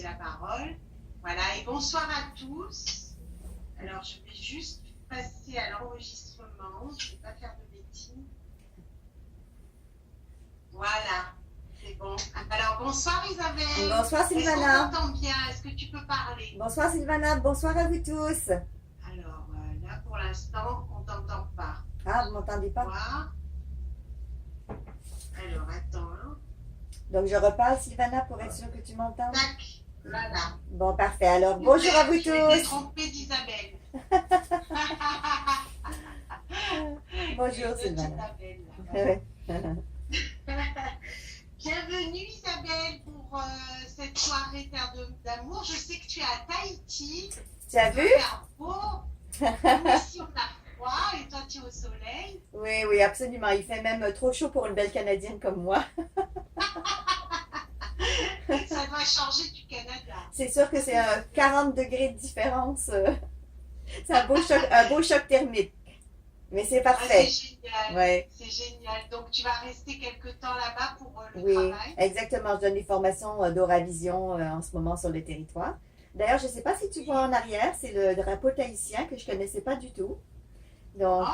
passer la parole. Voilà, et bonsoir à tous. Alors, je vais juste passer à l'enregistrement. Je ne vais pas faire de bêtises. Voilà, c'est bon. Alors, bonsoir Isabelle. Bonsoir Est-ce Sylvana. qu'on t'entend bien? Est-ce que tu peux parler? Bonsoir Sylvana, bonsoir à vous tous. Alors, là, pour l'instant, on ne t'entend pas. Ah, vous m'entendez pas? Voilà. Alors, attends. Hein. Donc je reparle Sylvana pour être sûr que tu m'entends. Tac, voilà. Bon, parfait. Alors, bonjour à vous Je m'étais tous. trompée d'Isabelle. Bonjour Sylvana. Isabelle, bienvenue Isabelle pour cette soirée Terre d'amour. Je sais que tu es à Tahiti. Tu as vu? Beau. Nous ici on a froid et toi tu es au soleil. Oui, oui, absolument. Il fait même trop chaud pour une belle Canadienne comme moi. Ça doit changer du Canada. C'est sûr que c'est 40 degrés de différence. C'est un beau choc thermique. Mais c'est parfait. C'est génial. Ouais. C'est génial. Donc tu vas rester quelque temps là-bas pour le Oui, travail. exactement. Je donne des formations d'Oravision en ce moment sur le territoire. D'ailleurs, je ne sais pas si tu vois en arrière, c'est le drapeau tahitien que je ne connaissais pas du tout. Donc,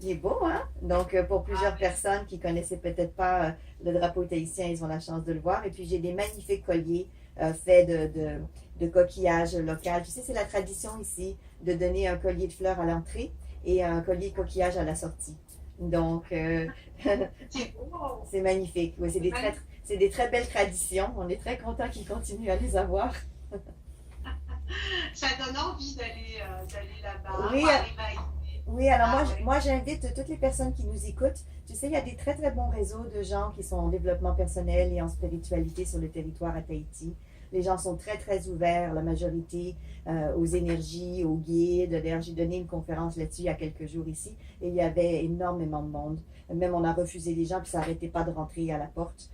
il est beau, hein? Donc, pour plusieurs personnes qui ne connaissaient peut-être pas le drapeau tahitien, ils ont la chance de le voir. Et puis, j'ai des magnifiques colliers faits de coquillages locaux. Tu sais, c'est la tradition ici de donner un collier de fleurs à l'entrée et un collier de coquillage à la sortie. Donc, c'est magnifique. Oui, c'est des très belles traditions. On est très contents qu'ils continuent à les avoir. Ça donne envie d'aller là-bas. Oui, oui, alors moi j'invite toutes les personnes qui nous écoutent. Tu sais, il y a des très très bons réseaux de gens qui sont en développement personnel et en spiritualité sur le territoire à Tahiti. Les gens sont très très ouverts, la majorité, aux énergies, aux guides. D'ailleurs, j'ai donné une conférence là-dessus il y a quelques jours ici et il y avait énormément de monde. Même on a refusé les gens puis ça n'arrêtait pas de rentrer à la porte.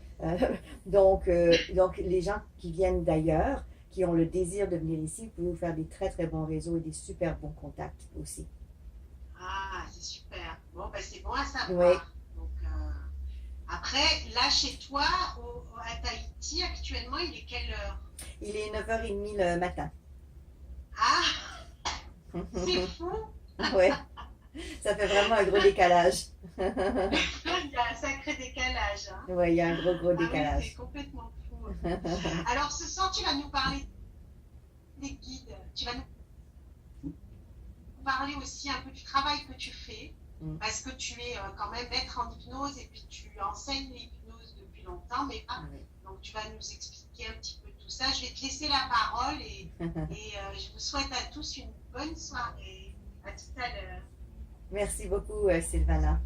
Donc les gens qui viennent d'ailleurs, qui ont le désir de venir ici, vous pouvez vous faire des très très bons réseaux et des super bons contacts aussi. Ah, c'est super. Bon, ben c'est bon à savoir. Oui. Donc, après, là, chez toi, à Tahiti, actuellement, il est quelle heure? Il est 9h30 le matin. Ah, c'est fou. Oui, ça fait vraiment un gros décalage. Il y a un sacré décalage. Hein. Oui, il y a un gros Oui, décalage. c'est complètement fou. Alors, ce soir, tu vas nous parler des guides. Tu vas nous parler aussi un peu du travail que tu fais, parce que tu es quand même maître en hypnose et puis tu enseignes l'hypnose depuis longtemps, mais pas. Donc tu vas nous expliquer un petit peu tout ça. Je vais te laisser la parole et je vous souhaite à tous une bonne soirée. À tout à l'heure. Merci beaucoup, Sylvana.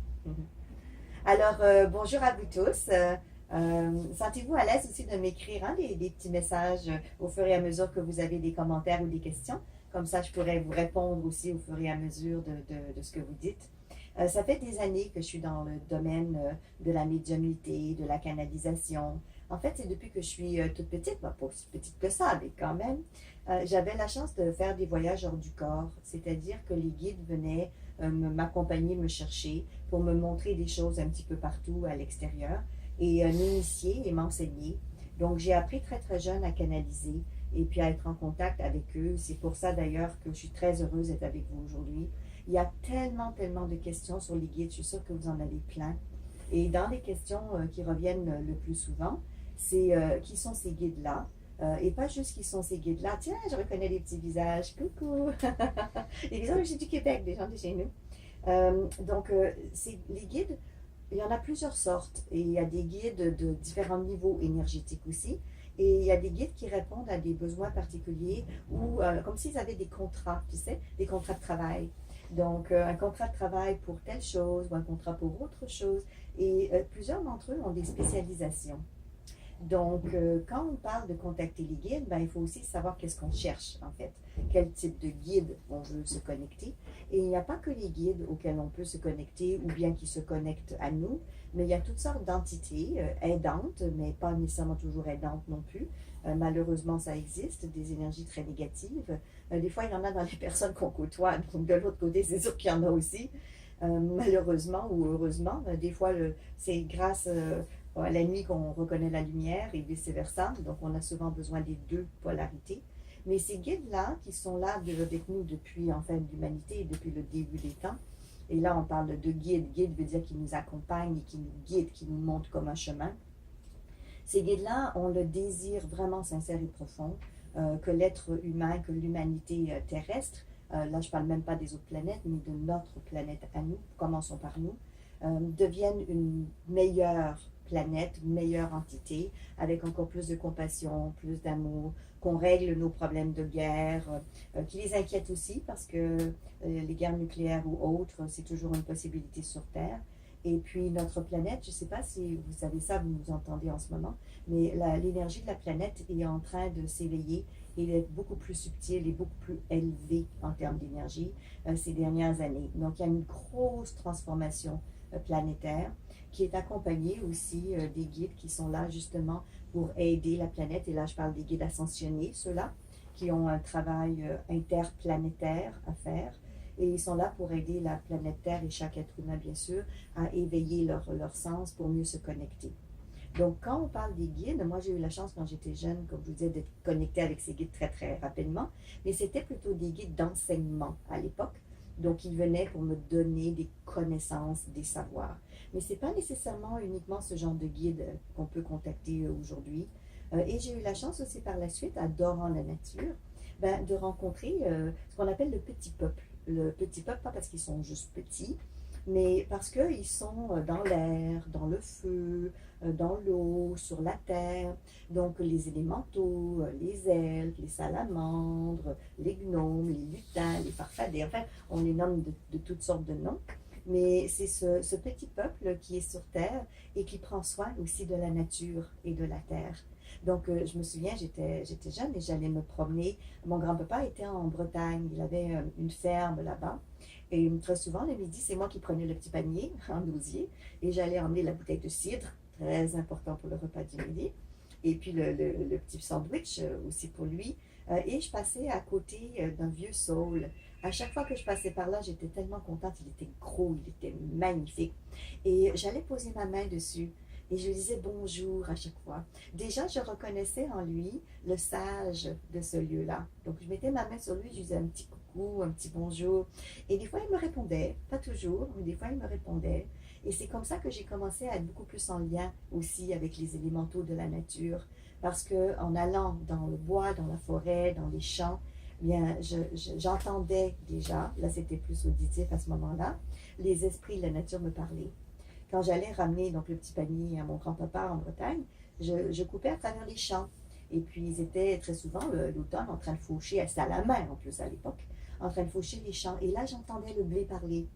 Alors, bonjour à vous tous. Sentez-vous à l'aise aussi de m'écrire des petits messages au fur et à mesure que vous avez des commentaires ou des questions. Comme ça, je pourrais vous répondre aussi au fur et à mesure de ce que vous dites. Ça fait des années que je suis dans le domaine de la médiumnité, de la canalisation. En fait, c'est depuis que je suis toute petite, pas aussi petite que ça, mais quand même, j'avais la chance de faire des voyages hors du corps. C'est-à-dire que les guides venaient m'accompagner, me chercher pour me montrer des choses un petit peu partout à l'extérieur et m'initier et m'enseigner. Donc, j'ai appris très, très jeune à canaliser et puis à être en contact avec eux. C'est pour ça d'ailleurs que je suis très heureuse d'être avec vous aujourd'hui. Il y a tellement, tellement de questions sur les guides. Je suis sûre que vous en avez plein. Et dans les questions qui reviennent le plus souvent, c'est qui sont ces guides-là? Et pas juste qui sont ces guides-là. Tiens, je reconnais les petits visages. Coucou! Les gens aussi du Québec, des gens de chez nous. Donc, les guides, il y en a plusieurs sortes. Et il y a des guides de différents niveaux énergétiques aussi. Et il y a des guides qui répondent à des besoins particuliers ou comme s'ils avaient des contrats, tu sais, des contrats de travail. Donc, un contrat de travail pour telle chose ou un contrat pour autre chose. Et plusieurs d'entre eux ont des spécialisations. Donc, quand on parle de contacter les guides, ben, il faut aussi savoir qu'est-ce qu'on cherche, en fait. Quel type de guide on veut se connecter. Et il n'y a pas que les guides auxquels on peut se connecter ou bien qui se connectent à nous, mais il y a toutes sortes d'entités aidantes, mais pas nécessairement toujours aidantes non plus. Malheureusement, ça existe, des énergies très négatives. Des fois, il y en a dans les personnes qu'on côtoie. Donc, de l'autre côté, c'est sûr qu'il y en a aussi. Malheureusement ou heureusement, des fois, c'est grâce à la nuit qu'on reconnaît la lumière et vice-versa. Donc, on a souvent besoin des deux polarités. Mais ces guides-là, qui sont là avec nous depuis, en fait, l'humanité, depuis le début des temps, et là, on parle de guide. Guide veut dire qu'il nous accompagne et qui nous guide, qui nous montre comme un chemin. Ces guides-là ont le désir vraiment sincère et profond que l'être humain, que l'humanité terrestre, là je ne parle même pas des autres planètes, mais de notre planète à nous, commençons par nous, devienne une meilleure planète, une meilleure entité, avec encore plus de compassion, plus d'amour, qu'on règle nos problèmes de guerre, qui les inquiètent aussi, parce que les guerres nucléaires ou autres, c'est toujours une possibilité sur Terre. Et puis notre planète, je ne sais pas si vous savez ça, vous nous entendez en ce moment, mais l'énergie de la planète est en train de s'éveiller et d'être beaucoup plus subtile et beaucoup plus élevée en termes d'énergie ces dernières années. Donc il y a une grosse transformation planétaire qui est accompagnée aussi des guides qui sont là justement pour aider la planète. Et là, je parle des guides ascensionnés, ceux-là qui ont un travail interplanétaire à faire. Et ils sont là pour aider la planète Terre et chaque être humain, bien sûr, à éveiller leur sens pour mieux se connecter. Donc, quand on parle des guides, moi, j'ai eu la chance, quand j'étais jeune, comme je vous disais, d'être connectée avec ces guides très, très rapidement. Mais c'était plutôt des guides d'enseignement à l'époque. Donc, ils venaient pour me donner des connaissances, des savoirs. Mais ce n'est pas nécessairement uniquement ce genre de guide qu'on peut contacter aujourd'hui. Et j'ai eu la chance aussi par la suite, adorant la nature, de rencontrer ce qu'on appelle le petit peuple. Le petit peuple, pas parce qu'ils sont juste petits, mais parce qu'ils sont dans l'air, dans le feu, dans l'eau, sur la terre. Donc les élémentaux, les elfes, les salamandres, les gnomes, les lutins, les farfadets, enfin on les nomme de toutes sortes de noms. Mais c'est ce petit peuple qui est sur terre et qui prend soin aussi de la nature et de la terre. Donc, je me souviens, j'étais jeune et j'allais me promener. Mon grand-papa était en Bretagne, il avait une ferme là-bas. Et très souvent, le midi, c'est moi qui prenais le petit panier en osier et j'allais emmener la bouteille de cidre, très important pour le repas du midi. Et puis le petit sandwich aussi pour lui. Et je passais à côté d'un vieux saule. À chaque fois que je passais par là, j'étais tellement contente. Il était gros, il était magnifique. Et j'allais poser ma main dessus. Et je lui disais bonjour à chaque fois. Déjà, je reconnaissais en lui le sage de ce lieu-là. Donc, je mettais ma main sur lui, je lui disais un petit coucou, un petit bonjour. Et des fois, il me répondait, pas toujours, mais des fois, il me répondait. Et c'est comme ça que j'ai commencé à être beaucoup plus en lien aussi avec les élémentaux de la nature. Parce qu'en allant dans le bois, dans la forêt, dans les champs, bien, j'entendais déjà, là c'était plus auditif à ce moment-là, les esprits de la nature me parlaient. Quand j'allais ramener donc, le petit panier à mon grand-papa en Bretagne, je coupais à travers les champs. Et puis, ils étaient très souvent, l'automne, en train de faucher, c'était à la main en plus à l'époque, en train de faucher les champs. Et là, j'entendais le blé parler.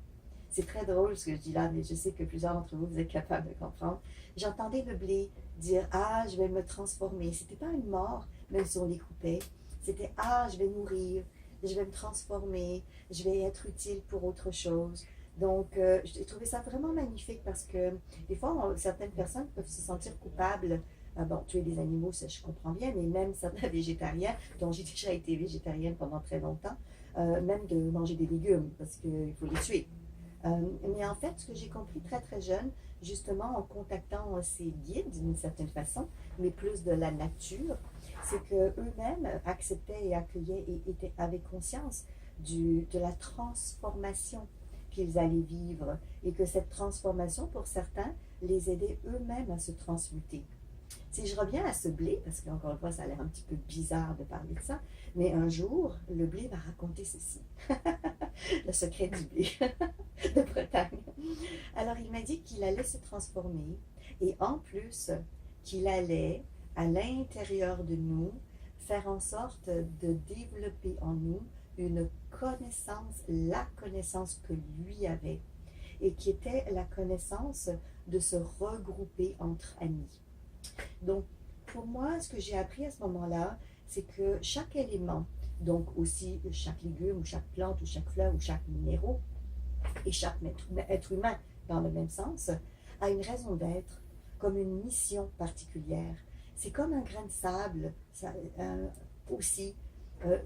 C'est très drôle ce que je dis là, mais je sais que plusieurs d'entre vous, vous êtes capables de comprendre. J'entendais le blé dire « Ah, je vais me transformer ». C'était pas une mort, même si on les coupait. C'était « Ah, je vais mourir, je vais me transformer, je vais être utile pour autre chose ». Donc, j'ai trouvé ça vraiment magnifique parce que des fois, certaines personnes peuvent se sentir coupables. Bon, tuer des animaux, ça je comprends bien, mais même certains végétariens, dont j'ai déjà été végétarienne pendant très longtemps, même de manger des légumes parce qu'il faut les tuer. Mais en fait, ce que j'ai compris très très jeune, justement en contactant ces guides d'une certaine façon, mais plus de la nature, c'est qu'eux-mêmes acceptaient et accueillaient et avaient conscience de la transformation qu'ils allaient vivre et que cette transformation, pour certains, les aidait eux-mêmes à se transmuter. Si je reviens à ce blé, parce qu'encore une fois, ça a l'air un petit peu bizarre de parler de ça, mais un jour, le blé m'a raconté ceci, le secret du blé de Bretagne. Alors, il m'a dit qu'il allait se transformer et en plus, qu'il allait, à l'intérieur de nous, faire en sorte de développer en nous une connaissance, la connaissance que lui avait, et qui était la connaissance de se regrouper entre amis. Donc, pour moi, ce que j'ai appris à ce moment-là, c'est que chaque élément, donc aussi chaque légume, ou chaque plante, ou chaque fleur, ou chaque minéraux, et chaque être humain dans le même sens, a une raison d'être, comme une mission particulière. C'est comme un grain de sable, ça, aussi.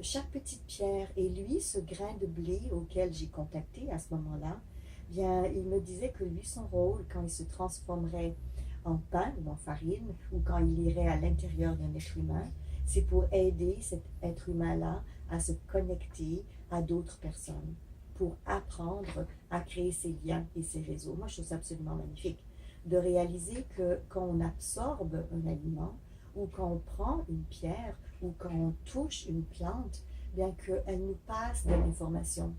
Chaque petite pierre, et lui, ce grain de blé auquel j'ai contacté à ce moment-là, bien, il me disait que lui, son rôle, quand il se transformerait en pain ou en farine, ou quand il irait à l'intérieur d'un être humain, c'est pour aider cet être humain-là à se connecter à d'autres personnes, pour apprendre à créer ces liens et ces réseaux. Moi, je trouve ça absolument magnifique de réaliser que quand on absorbe un aliment, ou quand on prend une pierre, ou quand on touche une plante, bien qu'elle nous passe de l'information.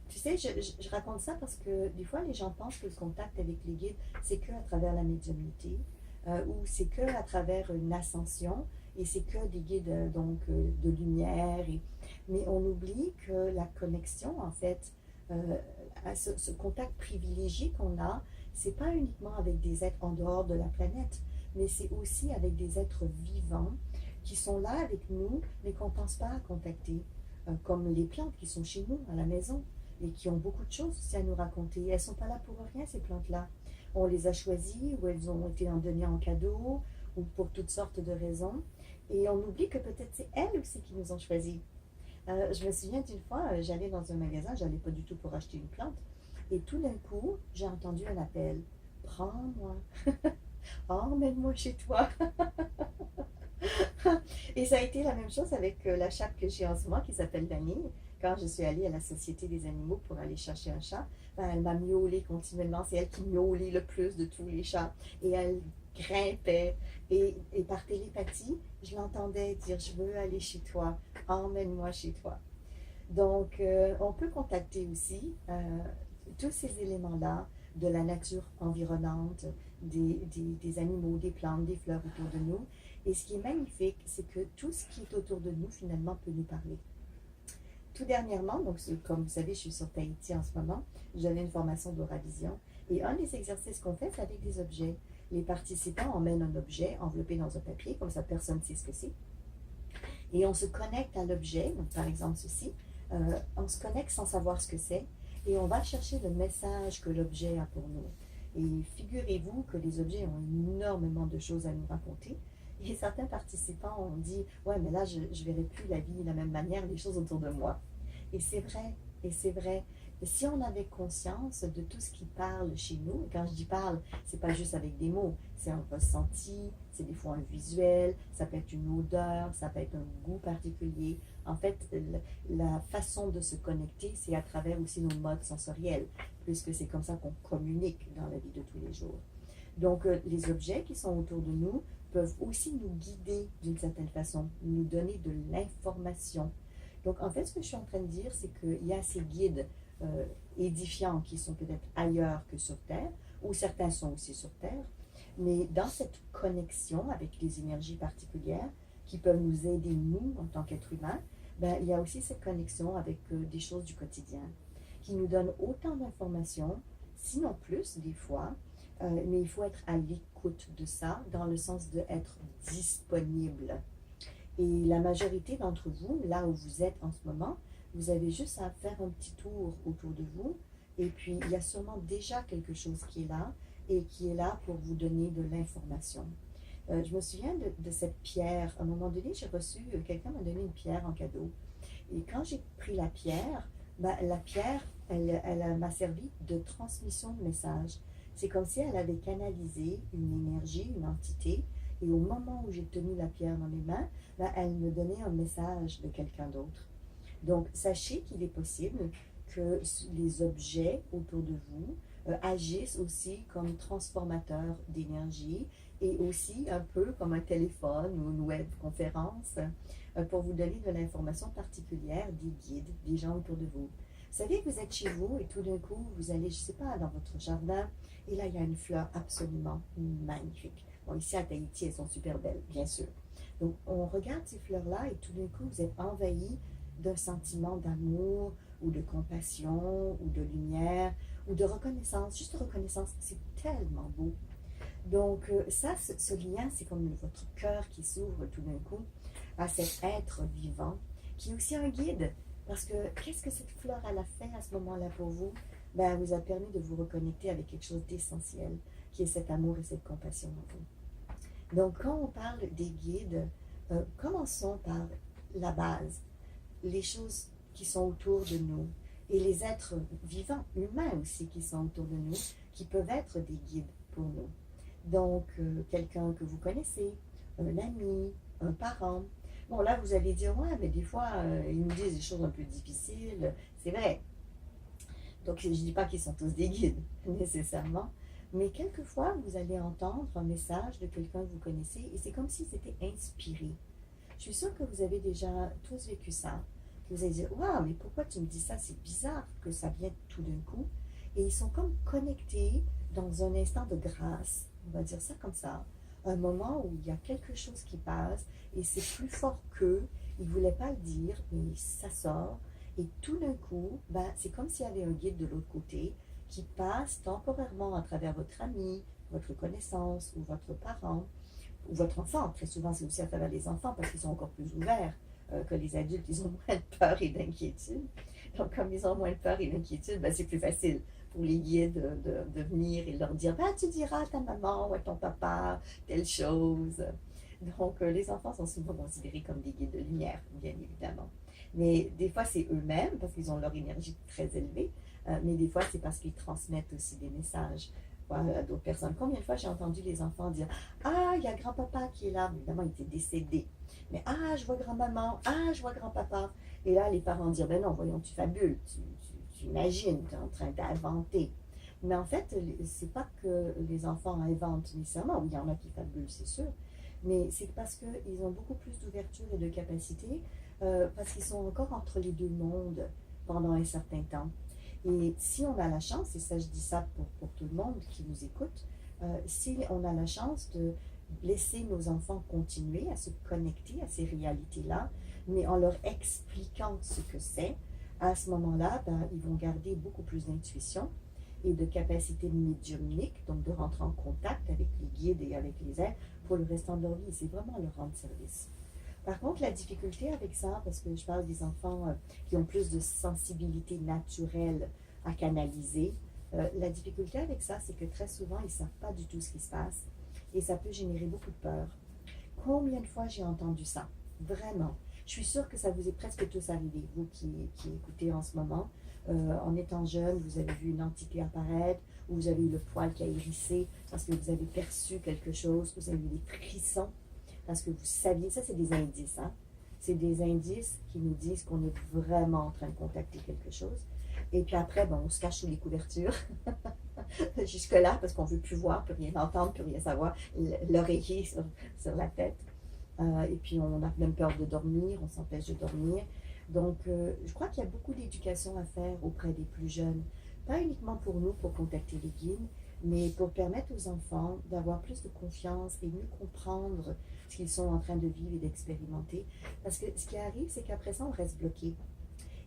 Tu sais, je raconte ça parce que des fois, les gens pensent que le contact avec les guides, c'est que à travers la médiumnité, ou c'est que à travers une ascension, et c'est que des guides de lumière. Mais on oublie que la connexion, en fait, à ce contact privilégié qu'on a, c'est pas uniquement avec des êtres en dehors de la planète, mais c'est aussi avec des êtres vivants qui sont là avec nous, mais qu'on ne pense pas à contacter, comme les plantes qui sont chez nous, à la maison, et qui ont beaucoup de choses aussi à nous raconter. Elles ne sont pas là pour rien, ces plantes-là. On les a choisies, ou elles ont été en données en cadeau, ou pour toutes sortes de raisons. Et on oublie que peut-être c'est elles aussi qui nous ont choisis. Je me souviens d'une fois, j'allais dans un magasin, je n'allais pas du tout pour acheter une plante, et tout d'un coup, j'ai entendu un appel. Prends-moi. Emmène-moi chez toi. Et ça a été la même chose avec la chatte que j'ai en ce moment qui s'appelle Dani. Quand je suis allée à la Société des animaux pour aller chercher un chat, ben, elle m'a miaulé continuellement. C'est elle qui miaulait le plus de tous les chats. Et elle grimpait. Et par télépathie, je l'entendais dire, je veux aller chez toi, emmène-moi chez toi. Donc, on peut contacter aussi tous ces éléments-là de la nature environnante, des animaux, des plantes, des fleurs autour de nous. Et ce qui est magnifique, c'est que tout ce qui est autour de nous, finalement, peut nous parler. Tout dernièrement, donc comme vous savez, je suis sur Tahiti en ce moment, j'avais une formation d'Auravision. Et un des exercices qu'on fait, c'est avec des objets. Les participants emmènent un objet enveloppé dans un papier, comme ça personne ne sait ce que c'est. Et on se connecte à l'objet, donc par exemple ceci, on se connecte sans savoir ce que c'est, et on va chercher le message que l'objet a pour nous. Et figurez-vous que les objets ont énormément de choses à nous raconter. Et certains participants ont dit, ouais, mais là, je ne verrai plus la vie de la même manière, les choses autour de moi. Et c'est vrai, et c'est vrai. Et si on avait conscience de tout ce qui parle chez nous, et quand je dis parle, c'est pas juste avec des mots, c'est un ressenti, c'est des fois un visuel, ça peut être une odeur, ça peut être un goût particulier. En fait, la façon de se connecter, c'est à travers aussi nos modes sensoriels, puisque c'est comme ça qu'on communique dans la vie de tous les jours. Donc, les objets qui sont autour de nous peuvent aussi nous guider d'une certaine façon, nous donner de l'information. Donc, en fait, ce que je suis en train de dire, c'est qu'il y a ces guides édifiants qui sont peut-être ailleurs que sur Terre, ou certains sont aussi sur Terre, mais dans cette connexion avec les énergies particulières qui peuvent nous aider, nous, en tant qu'êtres humains, ben, il y a aussi cette connexion avec des choses du quotidien qui nous donnent autant d'informations, sinon plus des fois, mais il faut être à l'écoute de ça, dans le sens d'être disponible. Et la majorité d'entre vous, là où vous êtes en ce moment, vous avez juste à faire un petit tour autour de vous, et puis il y a sûrement déjà quelque chose qui est là, et qui est là pour vous donner de l'information. Je me souviens de cette pierre. À un moment donné, j'ai reçu, quelqu'un m'a donné une pierre en cadeau. Et quand j'ai pris la pierre, ben, la pierre, elle m'a servi de transmission de message. C'est comme si elle avait canalisé une énergie, une entité, et au moment où j'ai tenu la pierre dans mes mains, ben, elle me donnait un message de quelqu'un d'autre. Donc, sachez qu'il est possible que les objets autour de vous agissent aussi comme transformateurs d'énergie et aussi un peu comme un téléphone ou une webconférence pour vous donner de l'information particulière des guides, des gens autour de vous. Vous savez que vous êtes chez vous et tout d'un coup, vous allez, je ne sais pas, dans votre jardin et là, il y a une fleur absolument magnifique. Bon, ici à Tahiti, elles sont super belles, bien sûr. Donc, on regarde ces fleurs-là et tout d'un coup, vous êtes envahi d'un sentiment d'amour ou de compassion ou de lumière ou de reconnaissance, juste de reconnaissance. C'est tellement beau. Donc, ça, ce lien, c'est comme votre cœur qui s'ouvre tout d'un coup à cet être vivant qui est aussi un guide. Parce que qu'est-ce que cette fleur, elle a fait à ce moment-là pour vous? Ben, elle vous a permis de vous reconnecter avec quelque chose d'essentiel, qui est cet amour et cette compassion en vous. Donc, quand on parle des guides, commençons par la base, les choses qui sont autour de nous, et les êtres vivants, humains aussi, qui sont autour de nous, qui peuvent être des guides pour nous. Donc, quelqu'un que vous connaissez, un ami, un parent. Bon, là, vous allez dire, ouais, mais des fois, ils nous disent des choses un peu difficiles. C'est vrai. Donc, je ne dis pas qu'ils sont tous des guides, nécessairement. Mais quelquefois, vous allez entendre un message de quelqu'un que vous connaissez et c'est comme si c'était inspiré. Je suis sûre que vous avez déjà tous vécu ça. Que vous allez dire, waouh, mais pourquoi tu me dis ça? C'est bizarre que ça vienne tout d'un coup. Et ils sont comme connectés dans un instant de grâce, on va dire ça comme ça. Un moment où il y a quelque chose qui passe et c'est plus fort qu'eux. Ils ne voulaient pas le dire, mais ça sort. Et tout d'un coup, ben, c'est comme s'il y avait un guide de l'autre côté qui passe temporairement à travers votre ami, votre connaissance ou votre parent ou votre enfant. Très souvent, c'est aussi à travers les enfants parce qu'ils sont encore plus ouverts que les adultes. Ils ont moins de peur et d'inquiétude. Donc, comme ils ont moins de peur et d'inquiétude, ben, c'est plus facile pour les guides de venir et leur dire ben, tu diras à ta maman ou à ton papa telle chose. Donc, les enfants sont souvent considérés comme des guides de lumière, bien évidemment. Mais des fois, c'est eux-mêmes parce qu'ils ont leur énergie très élevée. Mais des fois, c'est parce qu'ils transmettent aussi des messages à d'autres personnes. Combien de fois j'ai entendu les enfants dire ah, il y a grand-papa qui est là. Évidemment, il était décédé. Mais ah, je vois grand-maman. Ah, je vois grand-papa. Et là, les parents disent ben non, voyons, tu fabules. Tu imagines, tu es en train d'inventer. Mais en fait, c'est pas que les enfants inventent nécessairement. Oui, il y en a qui fabulent, c'est sûr. Mais c'est parce qu'ils ont beaucoup plus d'ouverture et de capacité parce qu'ils sont encore entre les deux mondes pendant un certain temps. Et si on a la chance, et ça je dis ça pour tout le monde qui nous écoute, si on a la chance de laisser nos enfants continuer à se connecter à ces réalités-là, mais en leur expliquant ce que c'est, à ce moment-là, ben, ils vont garder beaucoup plus d'intuition et de capacité médiumnique, donc de rentrer en contact avec les guides et avec les aides pour le restant de leur vie. C'est vraiment leur rendre service. Par contre, la difficulté avec ça, parce que je parle des enfants qui ont plus de sensibilité naturelle à canaliser, la difficulté avec ça, c'est que très souvent, ils ne savent pas du tout ce qui se passe et ça peut générer beaucoup de peur. Combien de fois j'ai entendu ça? Vraiment. Je suis sûre que ça vous est presque tous arrivé, vous qui écoutez en ce moment. En étant jeune, vous avez vu une entité apparaître, ou vous avez eu le poil qui a hérissé parce que vous avez perçu quelque chose, vous avez eu des frissons parce que vous saviez, ça c'est des indices, hein? C'est des indices qui nous disent qu'on est vraiment en train de contacter quelque chose. Et puis après, bon, on se cache sous les couvertures, jusque-là, parce qu'on ne veut plus voir, plus rien entendre, plus rien savoir, l'oreiller sur la tête. Et puis on a même peur de dormir, on s'empêche de dormir. Donc, je crois qu'il y a beaucoup d'éducation à faire auprès des plus jeunes, pas uniquement pour nous, pour contacter les guides, mais pour permettre aux enfants d'avoir plus de confiance et mieux comprendre ce qu'ils sont en train de vivre et d'expérimenter. Parce que ce qui arrive, c'est qu'après ça, on reste bloqué.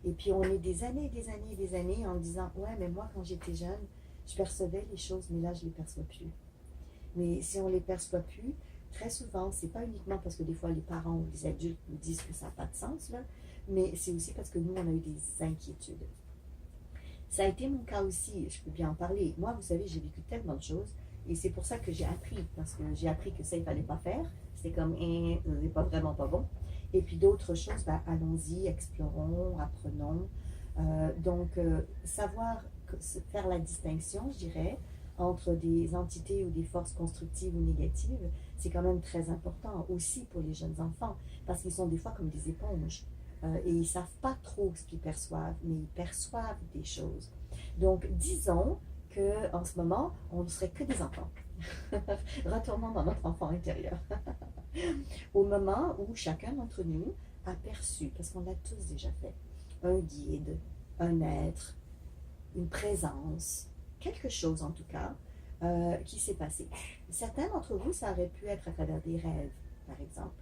Et puis, on est des années et des années et des années en disant « Ouais, mais moi, quand j'étais jeune, je percevais les choses, mais là, je ne les perçois plus. » Mais si on ne les perçoit plus, très souvent, c'est pas uniquement parce que des fois, les parents ou les adultes nous disent que ça n'a pas de sens, là, mais c'est aussi parce que nous, on a eu des inquiétudes. Ça a été mon cas aussi, je peux bien en parler. Moi, vous savez, j'ai vécu tellement de choses et c'est pour ça que j'ai appris, parce que j'ai appris que ça, il ne fallait pas faire. C'était comme, c'est pas vraiment pas bon. Et puis d'autres choses, ben, allons-y, explorons, apprenons. Savoir faire la distinction, je dirais, entre des entités ou des forces constructives ou négatives, c'est quand même très important aussi pour les jeunes enfants, parce qu'ils sont des fois comme des éponges. Et ils ne savent pas trop ce qu'ils perçoivent, mais ils perçoivent des choses. Donc, disons qu'en ce moment, on ne serait que des enfants. Retournons dans notre enfant intérieur. Au moment où chacun d'entre nous a perçu, parce qu'on l'a tous déjà fait, un guide, un être, une présence, quelque chose en tout cas, qui s'est passé. Certains d'entre vous, ça aurait pu être à travers des rêves, par exemple.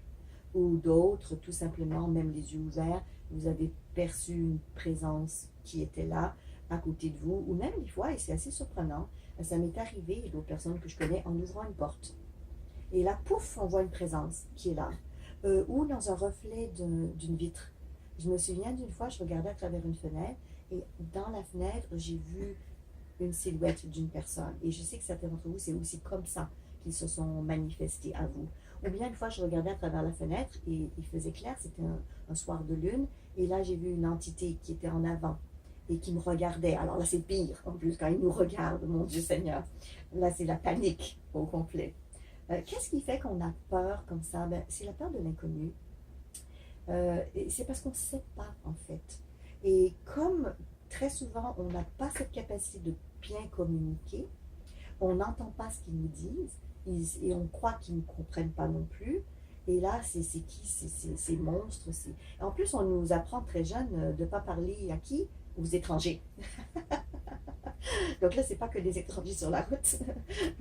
Ou d'autres, tout simplement, même les yeux ouverts, vous avez perçu une présence qui était là, à côté de vous, ou même des fois, et c'est assez surprenant, ça m'est arrivé, et d'autres personnes que je connais, en ouvrant une porte. Et là, pouf, on voit une présence qui est là. Ou dans un reflet d'une vitre. Je me souviens d'une fois, je regardais à travers une fenêtre, et dans la fenêtre, j'ai vu une silhouette d'une personne. Et je sais que certains d'entre vous, c'est aussi comme ça qu'ils se sont manifestés à vous. Ou bien une fois, je regardais à travers la fenêtre et il faisait clair, c'était un soir de lune, et là, j'ai vu une entité qui était en avant. et qui me regardait. Alors là, c'est pire, en plus, quand il nous regarde, mon Dieu Seigneur. Là, c'est la panique au complet. Qu'est-ce qui fait qu'on a peur comme ça? Ben, c'est la peur de l'inconnu. C'est parce qu'on ne sait pas, en fait. Et comme très souvent, on n'a pas cette capacité de bien communiquer, on n'entend pas ce qu'ils nous disent, et on croit qu'ils ne comprennent pas non plus. Et là, c'est qui ces monstres? En plus, on nous apprend très jeune de ne pas parler à qui? Aux étrangers. Donc là, c'est pas que des étrangers sur la route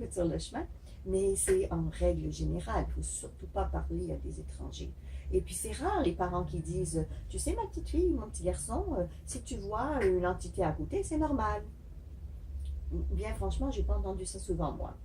ou sur le chemin, mais c'est en règle générale. Il ne faut surtout pas parler à des étrangers. Et puis c'est rare les parents qui disent, tu sais ma petite fille, mon petit garçon, si tu vois une entité à côté, c'est normal. Bien franchement, j'ai pas entendu ça souvent moi.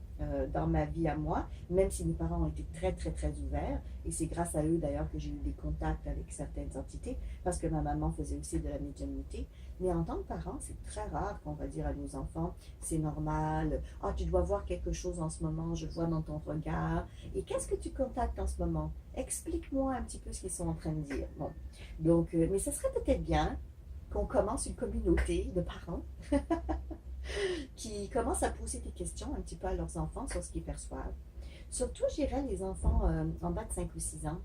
Dans ma vie à moi, même si mes parents ont été très, très, très ouverts. Et c'est grâce à eux, d'ailleurs, que j'ai eu des contacts avec certaines entités, parce que ma maman faisait aussi de la médiumnité. Mais en tant que parent, c'est très rare qu'on va dire à nos enfants, c'est normal, ah, tu dois voir quelque chose en ce moment, je vois dans ton regard. Et qu'est-ce que tu contactes en ce moment? Explique-moi un petit peu ce qu'ils sont en train de dire. Bon. Donc, mais ça serait peut-être bien qu'on commence une communauté de parents qui commencent à poser des questions un petit peu à leurs enfants sur ce qu'ils perçoivent. Surtout, je dirais, les enfants en bas de 5 ou 6 ans,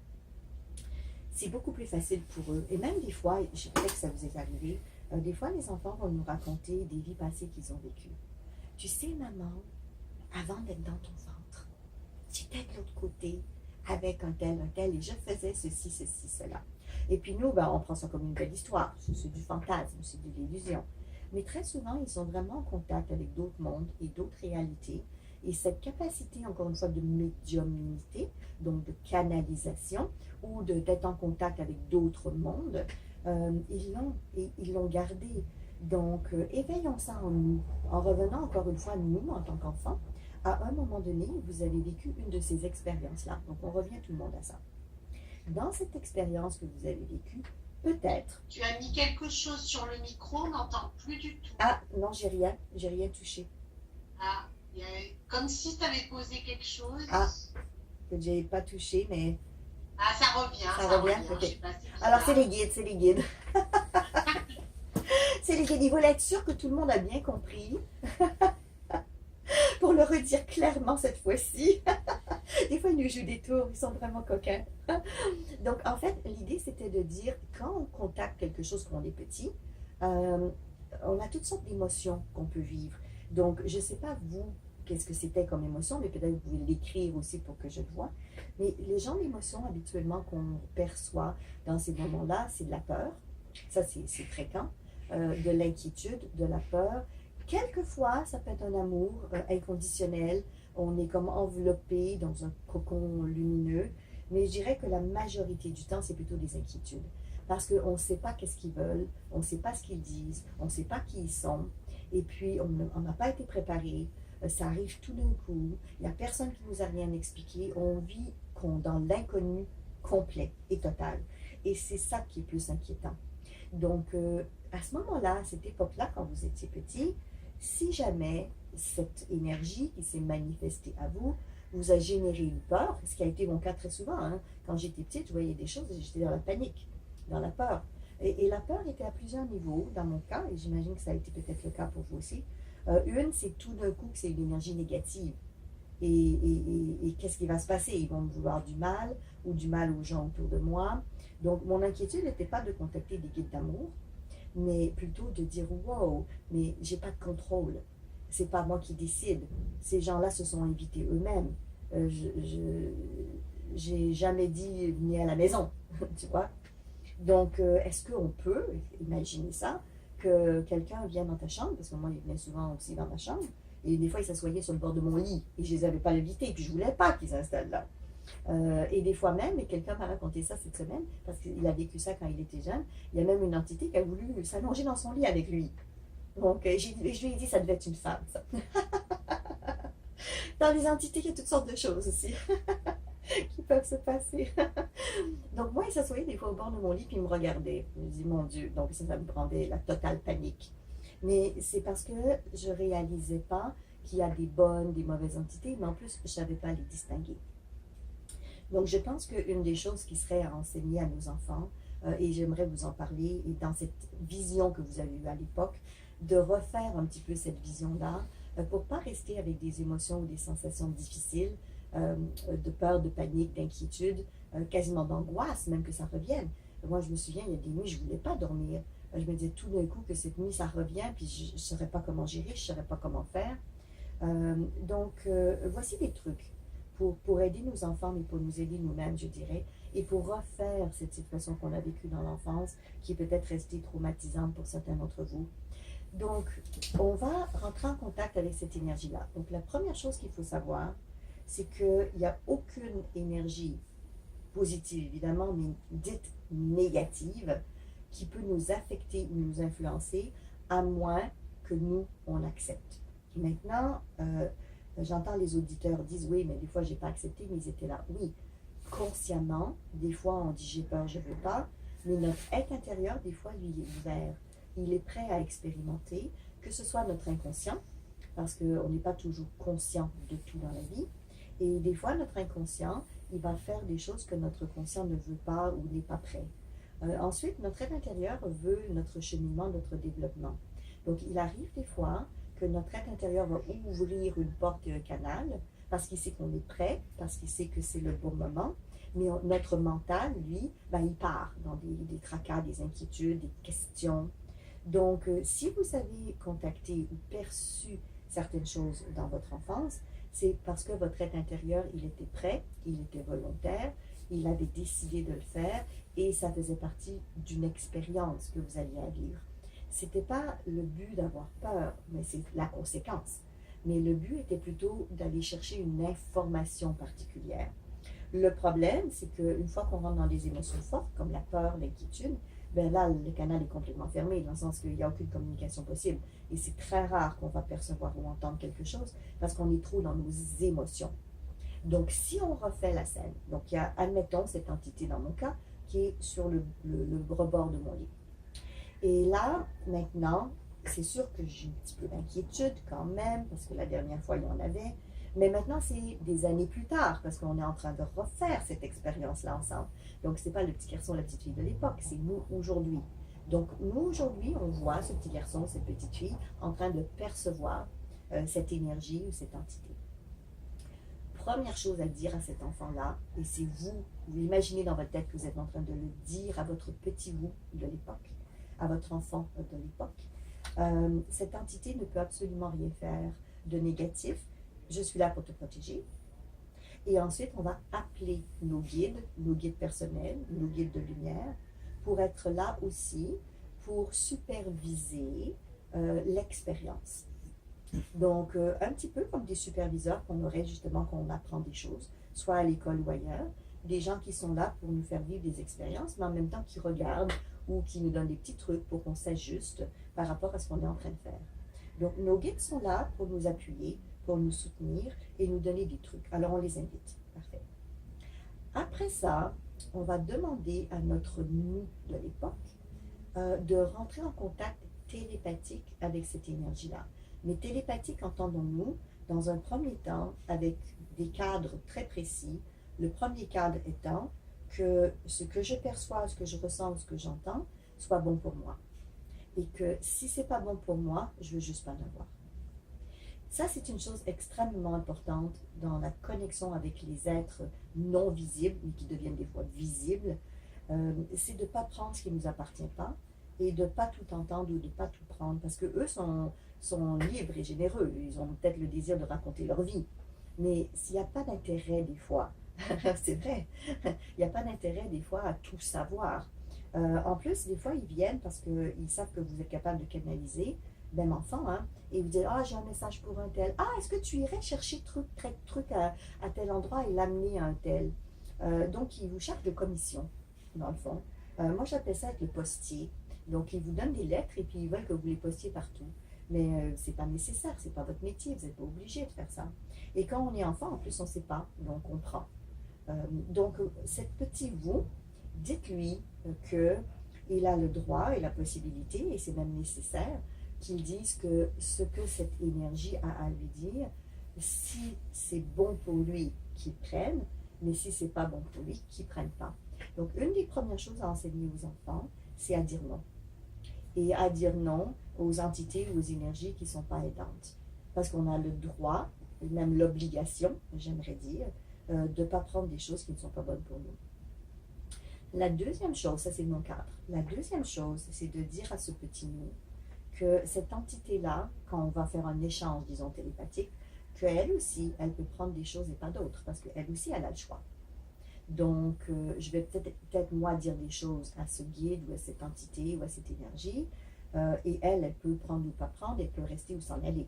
c'est beaucoup plus facile pour eux. Et même des fois, je sais que ça vous est arrivé, des fois, les enfants vont nous raconter des vies passées qu'ils ont vécues. Tu sais, maman, avant d'être dans ton ventre, j'étais de l'autre côté avec un tel, et je faisais ceci, cela. Et puis nous, ben, on prend ça comme une belle histoire. C'est du fantasme, c'est de l'illusion. Mais très souvent, ils sont vraiment en contact avec d'autres mondes et d'autres réalités. Et cette capacité, encore une fois, de médiumnité, donc de canalisation, ou d'être en contact avec d'autres mondes, ils l'ont gardé. Donc, éveillons ça en nous, en revenant encore une fois, nous, en tant qu'enfants, à un moment donné, vous avez vécu une de ces expériences-là. Donc, on revient tout le monde à ça. Dans cette expérience que vous avez vécue, peut-être. Tu as mis quelque chose sur le micro, on n'entend plus du tout. Ah, non, j'ai rien touché. Ah, comme si tu avais posé quelque chose. Ah, que j'ai pas touché, mais... Ah, ça revient. Ça revient. Okay. Alors, c'est les guides. C'est les guides, ils veulent être sûrs que tout le monde a bien compris. Pour le redire clairement cette fois-ci. Des fois, ils nous jouent des tours, ils sont vraiment coquins. Donc, en fait, l'idée, c'était de dire, quand on contacte quelque chose quand on est petit, on a toutes sortes d'émotions qu'on peut vivre. Donc, je ne sais pas, vous, qu'est-ce que c'était comme émotion, mais peut-être vous pouvez l'écrire aussi pour que je le vois. Mais les genres d'émotions, habituellement, qu'on perçoit dans ces moments-là, c'est de la peur. Ça, c'est fréquent. De l'inquiétude, de la peur. Quelquefois, ça peut être un amour inconditionnel. On est comme enveloppé dans un cocon lumineux. Mais je dirais que la majorité du temps, c'est plutôt des inquiétudes. Parce qu'on ne sait pas qu'est-ce qu'ils veulent, on ne sait pas ce qu'ils disent, on ne sait pas qui ils sont. Et puis, on n'a pas été préparé. Ça arrive tout d'un coup. Il n'y a personne qui nous a rien expliqué. On vit dans l'inconnu complet et total. Et c'est ça qui est plus inquiétant. Donc, à ce moment-là, à cette époque-là, quand vous étiez petit, si jamais cette énergie qui s'est manifestée à vous vous a généré une peur, ce qui a été mon cas très souvent, hein. Quand j'étais petite, je voyais des choses et j'étais dans la panique, dans la peur. Et la peur était à plusieurs niveaux dans mon cas, et j'imagine que ça a été peut-être le cas pour vous aussi. Une, c'est tout d'un coup que c'est une énergie négative. Et qu'est-ce qui va se passer? Ils vont me vouloir du mal, ou du mal aux gens autour de moi. Donc, mon inquiétude n'était pas de contacter des guides d'amour, mais plutôt de dire « Wow, mais j'ai pas de contrôle. C'est pas moi qui décide. Ces gens-là se sont invités eux-mêmes. J'ai jamais dit venez à la maison, tu vois. Donc, est-ce qu'on peut imaginer ça, que quelqu'un vienne dans ta chambre, parce que moi, il venait souvent aussi dans ma chambre, et des fois, ils s'assoyaient sur le bord de mon lit, et je les avais pas invités, puis je voulais pas qu'ils s'installent là. Et des fois même, et quelqu'un m'a raconté ça cette semaine, parce qu'il a vécu ça quand il était jeune, il y a même une entité qui a voulu s'allonger dans son lit avec lui. Donc, je lui ai dit, ça devait être une femme, ça. Dans les entités, il y a toutes sortes de choses aussi qui peuvent se passer. Donc, moi, il s'assoyait des fois au bord de mon lit, puis il me regardait. Je me dis, mon Dieu, donc ça me rendait la totale panique. Mais c'est parce que je ne réalisais pas qu'il y a des bonnes, des mauvaises entités, mais en plus, je ne savais pas les distinguer. Donc, je pense qu'une des choses qui serait à enseigner à nos enfants, et j'aimerais vous en parler, et dans cette vision que vous avez eue à l'époque, de refaire un petit peu cette vision-là, pour ne pas rester avec des émotions ou des sensations difficiles, de peur, de panique, d'inquiétude, quasiment d'angoisse, même que ça revienne. Moi, je me souviens, il y a des nuits, je ne voulais pas dormir. Je me disais tout d'un coup que cette nuit, ça revient, puis je ne saurais pas comment gérer, je ne saurais pas comment faire. Voici des trucs pour aider nos enfants, mais pour nous aider nous-mêmes, je dirais, et pour refaire cette situation qu'on a vécue dans l'enfance, qui est peut-être restée traumatisante pour certains d'entre vous. Donc, on va rentrer en contact avec cette énergie-là. Donc, la première chose qu'il faut savoir, c'est qu'il n'y a aucune énergie positive, évidemment, mais dite négative, qui peut nous affecter ou nous influencer, à moins que nous, on accepte. Maintenant, j'entends les auditeurs dire, oui, mais des fois, je n'ai pas accepté, mais ils étaient là. Oui, consciemment, des fois, on dit, j'ai peur, je ne veux pas, mais notre être intérieur, des fois, lui, il est ouvert. Il est prêt à expérimenter, que ce soit notre inconscient, parce qu'on n'est pas toujours conscient de tout dans la vie, et des fois, notre inconscient, il va faire des choses que notre conscient ne veut pas ou n'est pas prêt. Ensuite, notre être intérieur veut notre cheminement, notre développement. Donc, il arrive des fois que notre être intérieur va ouvrir une porte et un canal parce qu'il sait qu'on est prêt, parce qu'il sait que c'est le bon moment. Mais notre mental, lui, ben, il part dans des tracas, des inquiétudes, des questions. Donc, si vous avez contacté ou perçu certaines choses dans votre enfance, c'est parce que votre être intérieur, il était prêt, il était volontaire, il avait décidé de le faire et ça faisait partie d'une expérience que vous alliez à vivre. Ce n'était pas le but d'avoir peur, mais c'est la conséquence. Mais le but était plutôt d'aller chercher une information particulière. Le problème, c'est qu'une fois qu'on rentre dans des émotions fortes, comme la peur, l'inquiétude, ben là, le canal est complètement fermé, dans le sens qu'il n'y a aucune communication possible. Et c'est très rare qu'on va percevoir ou entendre quelque chose, parce qu'on est trop dans nos émotions. Donc, si on refait la scène, donc il y a, admettons, cette entité dans mon cas, qui est sur le rebord de mon lit. Et là, maintenant, c'est sûr que j'ai un petit peu d'inquiétude quand même, parce que la dernière fois, il y en avait. Mais maintenant, c'est des années plus tard, parce qu'on est en train de refaire cette expérience-là ensemble. Donc, ce n'est pas le petit garçon, la petite fille de l'époque, c'est nous aujourd'hui. Donc, nous aujourd'hui, on voit ce petit garçon, cette petite fille, en train de percevoir cette énergie ou cette entité. Première chose à dire à cet enfant-là, et c'est vous imaginez dans votre tête que vous êtes en train de le dire à votre petit vous de l'époque, à votre enfant de l'époque. Cette entité ne peut absolument rien faire de négatif. Je suis là pour te protéger. Et ensuite, on va appeler nos guides personnels, nos guides de lumière, pour être là aussi, pour superviser l'expérience. Donc, un petit peu comme des superviseurs qu'on aurait justement quand on apprend des choses, soit à l'école ou ailleurs, des gens qui sont là pour nous faire vivre des expériences, mais en même temps qui regardent ou qui nous donnent des petits trucs pour qu'on s'ajuste par rapport à ce qu'on est en train de faire. Donc, nos guides sont là pour nous appuyer, pour nous soutenir et nous donner des trucs. Alors, on les invite. Parfait. Après ça, on va demander à notre nous de l'époque de rentrer en contact télépathique avec cette énergie-là. Mais télépathique, entendons-nous, dans un premier temps, avec des cadres très précis. Le premier cadre étant que ce que je perçois, ce que je ressens, ce que j'entends, soit bon pour moi. Et que si c'est pas bon pour moi, je veux juste pas l'avoir. Ça, c'est une chose extrêmement importante dans la connexion avec les êtres non visibles, mais qui deviennent des fois visibles. C'est de ne pas prendre ce qui ne nous appartient pas et de ne pas tout entendre ou de ne pas tout prendre. Parce qu'eux sont libres et généreux. Ils ont peut-être le désir de raconter leur vie. Mais s'il n'y a pas d'intérêt des fois, c'est vrai, il n'y a pas d'intérêt des fois à tout savoir. En plus, des fois, ils viennent parce qu'ils savent que vous êtes capable de canaliser, même enfant, hein, et vous dites, ah, j'ai un message pour un tel. Ah, est-ce que tu irais chercher truc à tel endroit et l'amener à un tel? Donc, ils vous chargent de commission, dans le fond. Moi, j'appelle ça être le postier. Donc, ils vous donnent des lettres et puis ils veulent que vous les postiez partout. Mais ce n'est pas nécessaire, ce n'est pas votre métier, vous n'êtes pas obligé de faire ça. Et quand on est enfant, en plus, on ne sait pas, donc on prend. Donc, cette petite vous, dites-lui qu'il a le droit et la possibilité, et c'est même nécessaire, qu'il dise que ce que cette énergie a à lui dire, si c'est bon pour lui, qu'il prenne, mais si c'est pas bon pour lui, qu'il ne prenne pas. Donc, une des premières choses à enseigner aux enfants, c'est à dire non. Et à dire non aux entités ou aux énergies qui ne sont pas aidantes. Parce qu'on a le droit, et même l'obligation, j'aimerais dire, de ne pas prendre des choses qui ne sont pas bonnes pour nous. La deuxième chose, ça c'est mon cadre, la deuxième chose, c'est de dire à ce petit nous que cette entité-là, quand on va faire un échange, disons, télépathique, qu'elle aussi, elle peut prendre des choses et pas d'autres, parce qu'elle aussi, elle a le choix. Donc, je vais peut-être moi dire des choses à ce guide ou à cette entité ou à cette énergie, et elle peut prendre ou pas prendre, elle peut rester ou s'en aller.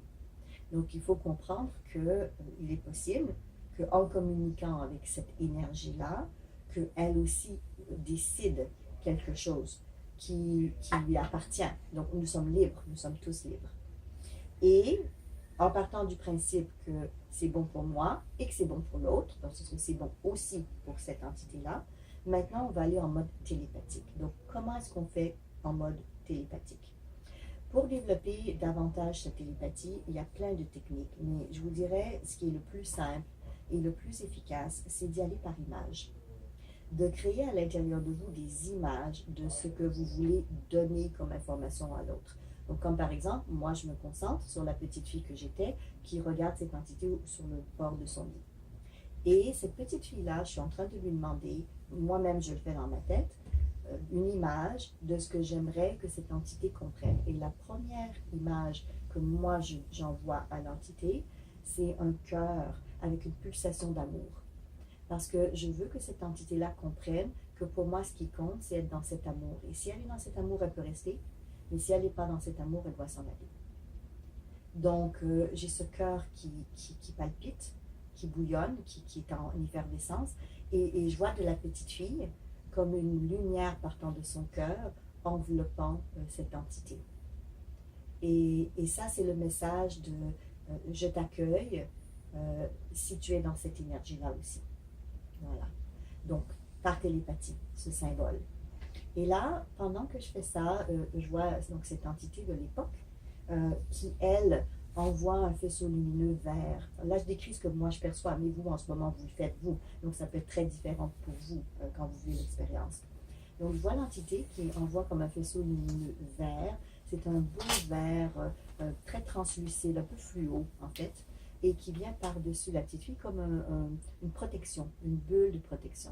Donc, il faut comprendre qu'il est possible qu'en communiquant avec cette énergie-là, qu'elle aussi décide quelque chose qui lui appartient. Donc, nous sommes libres, nous sommes tous libres. Et en partant du principe que c'est bon pour moi et que c'est bon pour l'autre, parce que c'est bon aussi pour cette entité-là, maintenant, on va aller en mode télépathique. Donc, comment est-ce qu'on fait en mode télépathique? Pour développer davantage cette télépathie, il y a plein de techniques, mais je vous dirais, ce qui est le plus simple et le plus efficace, c'est d'y aller par image. De créer à l'intérieur de vous des images de ce que vous voulez donner comme information à l'autre. Donc, comme par exemple, moi, je me concentre sur la petite fille que j'étais qui regarde cette entité sur le bord de son lit. Et cette petite fille-là, je suis en train de lui demander, moi-même je le fais dans ma tête, une image de ce que j'aimerais que cette entité comprenne. Et la première image que moi j'envoie à l'entité, c'est un cœur avec une pulsation d'amour. Parce que je veux que cette entité-là comprenne que pour moi, ce qui compte, c'est être dans cet amour. Et si elle est dans cet amour, elle peut rester. Mais si elle n'est pas dans cet amour, elle doit s'en aller. Donc, j'ai ce cœur qui palpite, qui bouillonne, qui est en effervescence. Et je vois de la petite fille comme une lumière partant de son cœur, enveloppant cette entité. Et ça, c'est le message de je t'accueille si tu es dans cette énergie-là aussi. Voilà. Donc, par télépathie, ce symbole. Et là, pendant que je fais ça, je vois donc cette entité de l'époque qui, elle, envoie un faisceau lumineux vert. Là, je décris ce que moi je perçois, mais vous, en ce moment, vous le faites vous. Donc, ça peut être très différent pour vous quand vous vivez l'expérience. Donc, je vois l'entité qui envoie comme un faisceau lumineux vert. C'est un beau vert très translucide, un peu fluo, en fait, et qui vient par-dessus la petite fille comme une protection, une bulle de protection.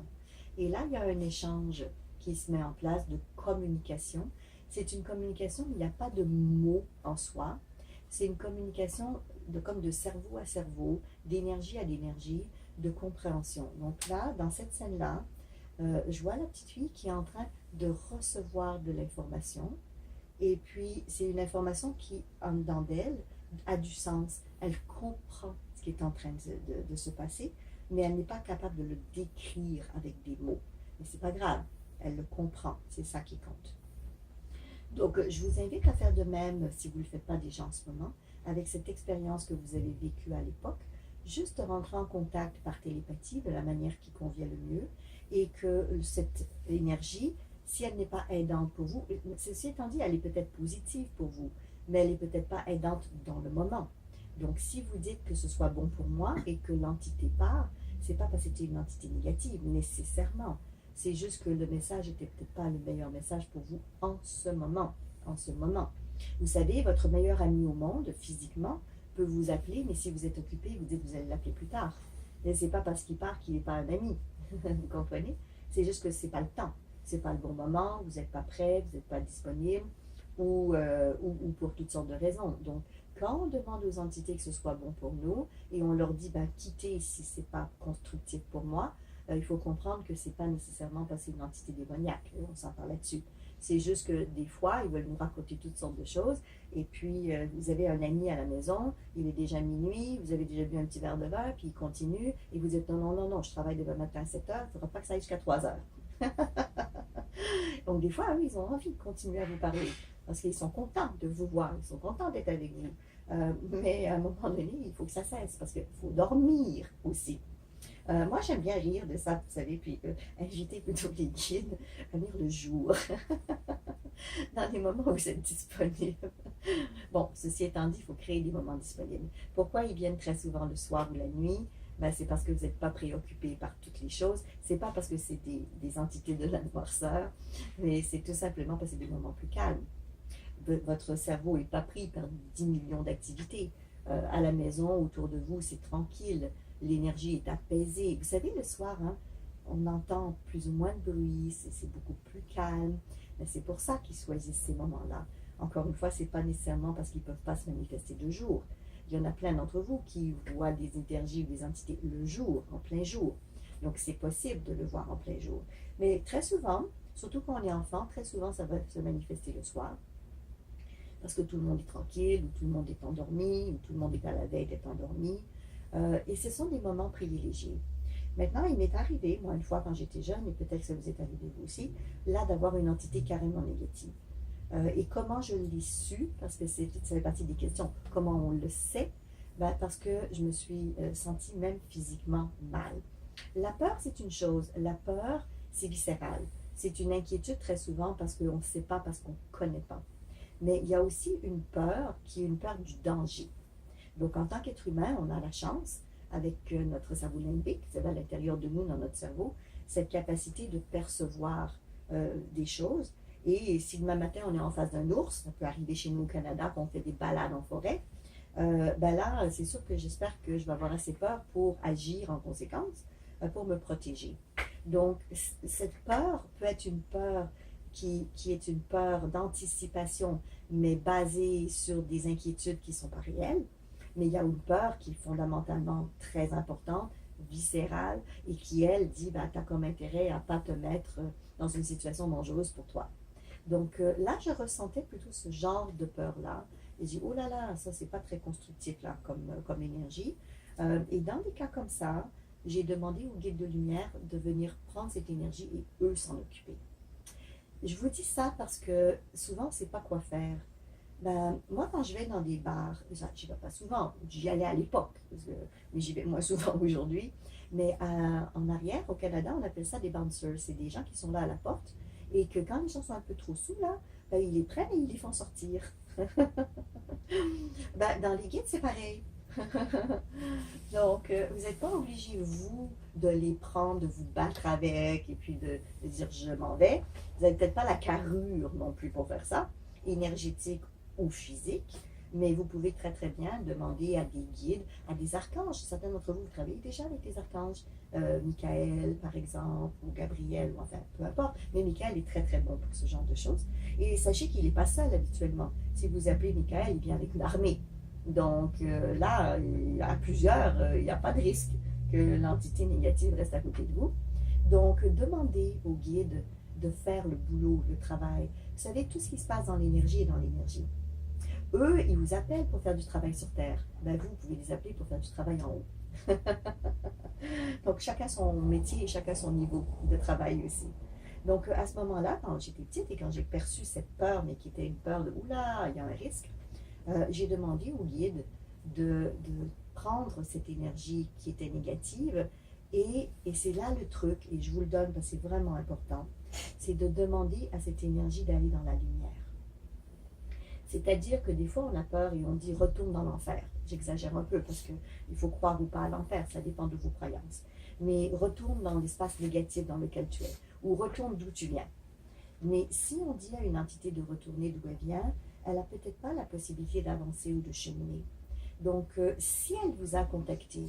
Et là, il y a un échange qui se met en place de communication. C'est une communication où il n'y a pas de mots en soi. C'est une communication comme de cerveau à cerveau, d'énergie à d'énergie, de compréhension. Donc là, dans cette scène-là, je vois la petite fille qui est en train de recevoir de l'information. Et puis, c'est une information qui, en dedans d'elle, a du sens. Elle comprend ce qui est en train de se passer, mais elle n'est pas capable de le décrire avec des mots. Mais c'est pas grave, elle le comprend, c'est ça qui compte. Donc, je vous invite à faire de même, si vous ne le faites pas déjà en ce moment, avec cette expérience que vous avez vécue à l'époque, juste rentrer en contact par télépathie de la manière qui convient le mieux, et que cette énergie, si elle n'est pas aidante pour vous, ceci étant dit, elle est peut-être positive pour vous, mais elle n'est peut-être pas aidante dans le moment. Donc, si vous dites que ce soit bon pour moi et que l'entité part, c'est pas parce que c'est une entité négative, nécessairement. C'est juste que le message n'était peut-être pas le meilleur message pour vous en ce moment. En ce moment. Vous savez, votre meilleur ami au monde, physiquement, peut vous appeler, mais si vous êtes occupé, vous dites que vous allez l'appeler plus tard. Mais ce n'est pas parce qu'il part qu'il n'est pas un ami. Vous comprenez? C'est juste que ce n'est pas le temps. Ce n'est pas le bon moment, vous n'êtes pas prêt, vous n'êtes pas disponible, ou pour toutes sortes de raisons. Donc, quand on demande aux entités que ce soit bon pour nous, et on leur dit, quittez si ce n'est pas constructif pour moi, il faut comprendre que ce n'est pas nécessairement parce que c'est une entité démoniaque, on s'entend là-dessus. C'est juste que des fois, ils veulent nous raconter toutes sortes de choses, et puis vous avez un ami à la maison, il est déjà minuit, vous avez déjà bu un petit verre de vin, puis il continue, et vous dites non, je travaille demain matin à 7 heures, il ne faudra pas que ça aille jusqu'à 3 heures. Donc des fois, oui, ils ont envie de continuer à vous parler, parce qu'ils sont contents de vous voir, ils sont contents d'être avec vous. Mais à un moment donné, il faut que ça cesse, parce qu'il faut dormir aussi. Moi, j'aime bien rire de ça, vous savez, puis inviter plutôt les guides à venir le jour, dans les moments où vous êtes disponible. Bon, ceci étant dit, il faut créer des moments disponibles. Pourquoi ils viennent très souvent le soir ou la nuit? ben, c'est parce que vous n'êtes pas préoccupé par toutes les choses. C'est pas parce que c'est des entités de la noirceur, mais c'est tout simplement parce que c'est des moments plus calmes. Votre cerveau n'est pas pris par 10 millions d'activités. À la maison, autour de vous, c'est tranquille. L'énergie est apaisée. Vous savez, le soir, hein, on entend plus ou moins de bruit, c'est beaucoup plus calme. Mais c'est pour ça qu'ils choisissent ces moments-là. Encore une fois, ce n'est pas nécessairement parce qu'ils ne peuvent pas se manifester de jour. Il y en a plein d'entre vous qui voient des énergies ou des entités le jour, en plein jour. Donc, c'est possible de le voir en plein jour. Mais très souvent, surtout quand on est enfant, très souvent, ça va se manifester le soir. Parce que tout le monde est tranquille, ou tout le monde est endormi, ou tout le monde est à la veille d'être endormi. Et ce sont des moments privilégiés. Maintenant, il m'est arrivé, moi, une fois quand j'étais jeune, et peut-être que ça vous est arrivé vous aussi, là, d'avoir une entité carrément négative. Et comment je l'ai su, parce que ça fait partie des questions, comment on le sait, ben, parce que je me suis sentie même physiquement mal. La peur, c'est une chose. La peur, c'est viscéral. C'est une inquiétude très souvent parce qu'on ne sait pas, parce qu'on ne connaît pas. Mais il y a aussi une peur qui est une peur du danger. Donc, en tant qu'être humain, on a la chance, avec notre cerveau limbique, c'est à l'intérieur de nous, dans notre cerveau, cette capacité de percevoir des choses. Et si demain matin, on est en face d'un ours, ça peut arriver chez nous au Canada, qu'on fait des balades en forêt, ben là, c'est sûr que j'espère que je vais avoir assez peur pour agir en conséquence, pour me protéger. Donc, cette peur peut être une peur qui est une peur d'anticipation, mais basée sur des inquiétudes qui ne sont pas réelles. Mais il y a une peur qui est fondamentalement très importante, viscérale, et qui, elle, dit, ben, tu as comme intérêt à ne pas te mettre dans une situation dangereuse pour toi. Donc là, je ressentais plutôt ce genre de peur-là. Et j'ai dit, oh là là, ça, c'est pas très constructif là, comme énergie. Et dans des cas comme ça, j'ai demandé aux guides de lumière de venir prendre cette énergie et eux s'en occuper. Je vous dis ça parce que souvent, on ne sait pas quoi faire. Ben, moi, quand je vais dans des bars, j'y vais pas souvent, j'y allais à l'époque, mais j'y vais moins souvent aujourd'hui. Mais en arrière, au Canada, on appelle ça des bouncers. C'est des gens qui sont là à la porte et que quand les gens sont un peu trop sous, là, ben, ils les prennent et ils les font sortir. Ben, dans les guides, c'est pareil. Donc, vous n'êtes pas obligé, vous, de les prendre, de vous battre avec et puis de dire je m'en vais. Vous n'avez peut-être pas la carrure non plus pour faire ça, énergétique ou physique, mais vous pouvez très très bien demander à des guides, à des archanges. Certains d'entre vous, vous travaillez déjà avec des archanges, Michael par exemple, ou Gabriel, ou enfin peu importe, mais Michael est très très bon pour ce genre de choses. Et sachez qu'il n'est pas seul habituellement. Si vous appelez Michael, il vient avec une armée. Donc là, à plusieurs, il n'y a pas de risque que l'entité négative reste à côté de vous. Donc demandez au guide de faire le boulot, le travail. Vous savez, tout ce qui se passe dans l'énergie est dans l'énergie. Eux, ils vous appellent pour faire du travail sur Terre. Ben vous pouvez les appeler pour faire du travail en haut. Donc, chacun son métier et chacun son niveau de travail aussi. Donc, à ce moment-là, quand j'étais petite et quand j'ai perçu cette peur, mais qui était une peur de « oula, il y a un risque », j'ai demandé au guide de prendre cette énergie qui était négative et c'est là le truc, et je vous le donne parce que c'est vraiment important, c'est de demander à cette énergie d'aller dans la lumière. C'est-à-dire que des fois, on a peur et on dit « retourne dans l'enfer ». J'exagère un peu parce qu'il faut croire ou pas à l'enfer, ça dépend de vos croyances. Mais retourne dans l'espace négatif dans lequel tu es, ou retourne d'où tu viens. Mais si on dit à une entité de retourner d'où elle vient, elle n'a peut-être pas la possibilité d'avancer ou de cheminer. Donc, si elle vous a contacté,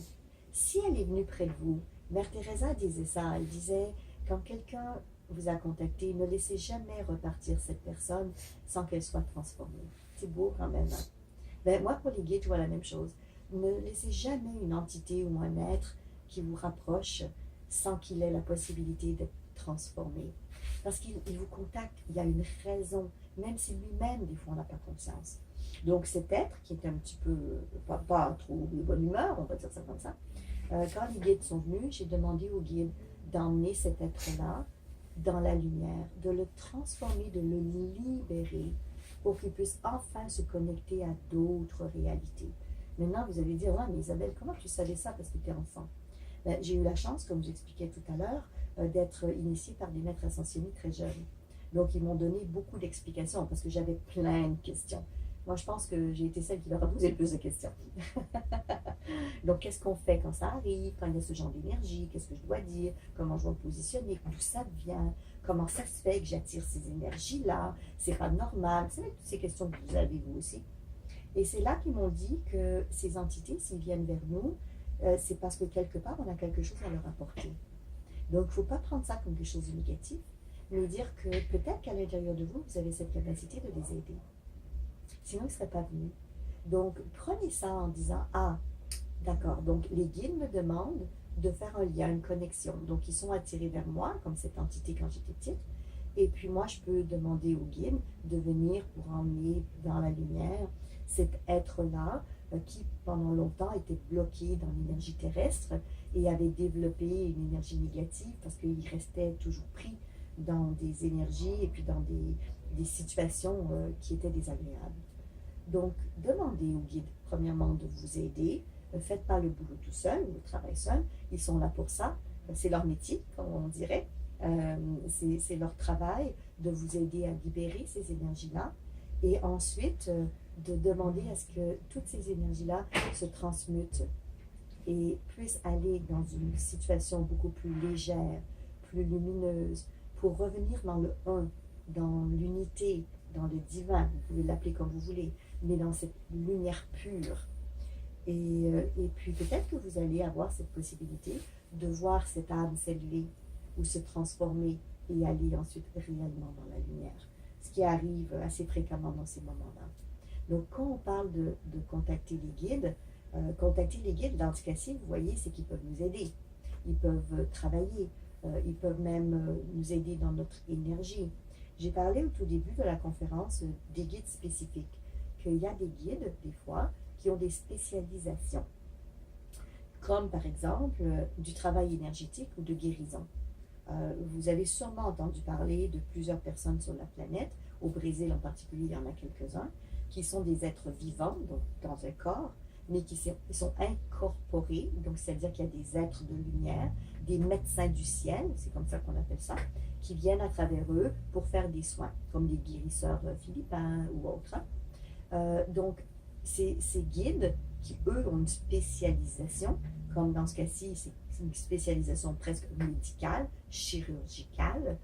si elle est venue près de vous, Mère Teresa disait ça, elle disait, quand quelqu'un vous a contacté, ne laissez jamais repartir cette personne sans qu'elle soit transformée. C'est beau quand même. Hein? Ben, moi, pour les guides, je vois la même chose. Ne laissez jamais une entité ou un être qui vous rapproche sans qu'il ait la possibilité d'être transformé. Parce qu'il vous contacte, il y a une raison, même si lui-même, des fois, on n'a pas conscience. Donc, cet être qui est un petit peu, pas trop de bonne humeur, on va dire ça comme ça, quand les guides sont venus, j'ai demandé aux guides d'emmener cet être-là dans la lumière, de le transformer, de le libérer pour qu'il puisse enfin se connecter à d'autres réalités. Maintenant, vous allez dire, ouais, mais Isabelle, comment tu savais ça parce que tu es enfant? Ben, j'ai eu la chance, comme j'expliquais tout à l'heure, d'être initiée par des maîtres ascensionnés très jeunes. Donc, ils m'ont donné beaucoup d'explications parce que j'avais plein de questions. Moi, je pense que j'ai été celle qui leur a posé le plus de questions. Donc, qu'est-ce qu'on fait quand ça arrive, quand il y a ce genre d'énergie? Qu'est-ce que je dois dire? Comment je dois me positionner? D'où ça vient? Comment ça se fait que j'attire ces énergies-là? C'est pas normal. C'est toutes ces questions que vous avez vous aussi. Et c'est là qu'ils m'ont dit que ces entités, s'ils viennent vers nous, c'est parce que quelque part, on a quelque chose à leur apporter. Donc, il ne faut pas prendre ça comme quelque chose de négatif, mais dire que peut-être qu'à l'intérieur de vous, vous avez cette capacité de les aider. Sinon, ils ne seraient pas venus. Donc, prenez ça en disant, ah, d'accord, donc les guides me demandent de faire un lien, une connexion. Donc, ils sont attirés vers moi, comme cette entité quand j'étais petite. Et puis, moi, je peux demander aux guides de venir pour emmener dans la lumière cet être-là qui, pendant longtemps, était bloqué dans l'énergie terrestre et avait développé une énergie négative parce qu'il restait toujours pris dans des énergies et puis dans des situations qui étaient désagréables. Donc, demandez aux guides, premièrement, de vous aider. Ne faites pas le boulot tout seul, le travail seul. Ils sont là pour ça. C'est leur métier, comme on dirait. C'est leur travail de vous aider à libérer ces énergies-là. Et ensuite, de demander à ce que toutes ces énergies-là se transmutent et puissent aller dans une situation beaucoup plus légère, plus lumineuse, pour revenir dans le un, dans l'unité, dans le divin, vous pouvez l'appeler comme vous voulez, mais dans cette lumière pure. Et puis peut-être que vous allez avoir cette possibilité de voir cette âme s'élever ou se transformer et aller ensuite réellement dans la lumière, ce qui arrive assez fréquemment dans ces moments-là. Donc quand on parle de contacter les guides, dans ce cas-ci, vous voyez, c'est qu'ils peuvent nous aider, ils peuvent travailler, ils peuvent même nous aider dans notre énergie. J'ai parlé au tout début de la conférence des guides spécifiques, qu'il y a des guides, des fois, qui ont des spécialisations, comme par exemple du travail énergétique ou de guérison. Vous avez sûrement entendu parler de plusieurs personnes sur la planète, au Brésil en particulier, il y en a quelques-uns, qui sont des êtres vivants, donc dans un corps, mais qui sont incorporés, donc c'est-à-dire qu'il y a des êtres de lumière, des médecins du ciel, c'est comme ça qu'on appelle ça, qui viennent à travers eux pour faire des soins, comme des guérisseurs philippins ou autres. Donc, ces guides qui, eux, ont une spécialisation, comme dans ce cas-ci, c'est une spécialisation presque médicale, chirurgicale,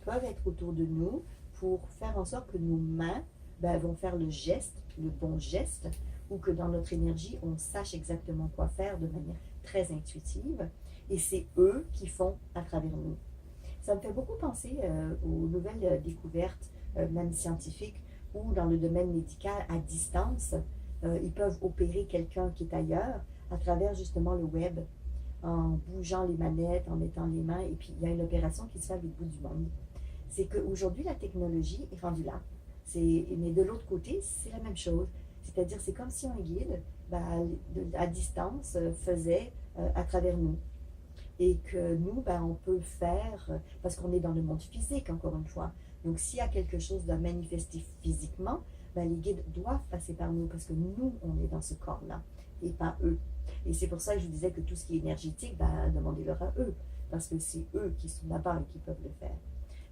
peuvent être autour de nous pour faire en sorte que nos mains vont faire le geste, le bon geste, ou que dans notre énergie, on sache exactement quoi faire de manière très intuitive. Et c'est eux qui font à travers nous. Ça me fait beaucoup penser aux nouvelles découvertes, même scientifiques, ou dans le domaine médical, à distance, ils peuvent opérer quelqu'un qui est ailleurs à travers justement le web, en bougeant les manettes, en mettant les mains, et puis il y a une opération qui se fait à l'autre bout du monde. C'est qu'aujourd'hui, la technologie est rendue là. Mais de l'autre côté, c'est la même chose. C'est-à-dire, c'est comme si un guide, à distance, faisait à travers nous. Et que nous, on peut le faire, parce qu'on est dans le monde physique, encore une fois. Donc, s'il y a quelque chose de manifester physiquement, les guides doivent passer par nous, parce que nous, on est dans ce corps-là, et pas eux. Et c'est pour ça que je vous disais que tout ce qui est énergétique, demandez-leur à eux, parce que c'est eux qui sont là-bas et qui peuvent le faire.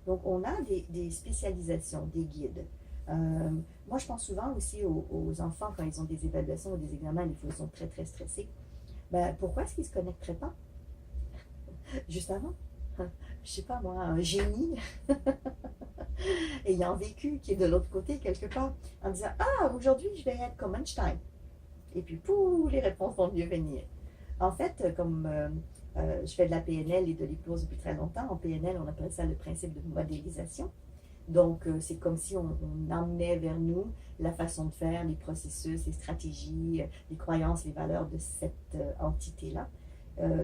Donc, on a des spécialisations, des guides. Moi, je pense souvent aussi aux enfants, quand ils ont des évaluations ou des examens, des fois, ils sont très, très stressés. Pourquoi est-ce qu'ils ne se connecteraient pas juste avant? Je sais pas moi, un génie ayant vécu, qui est de l'autre côté quelque part, en disant « Ah, aujourd'hui, je vais être comme Einstein. » Et puis, pouf, les réponses vont mieux venir. En fait, comme je fais de la PNL et de l'hypnose depuis très longtemps, en PNL, on appelle ça le principe de modélisation. Donc, c'est comme si on emmenait vers nous la façon de faire, les processus, les stratégies, les croyances, les valeurs de cette entité-là.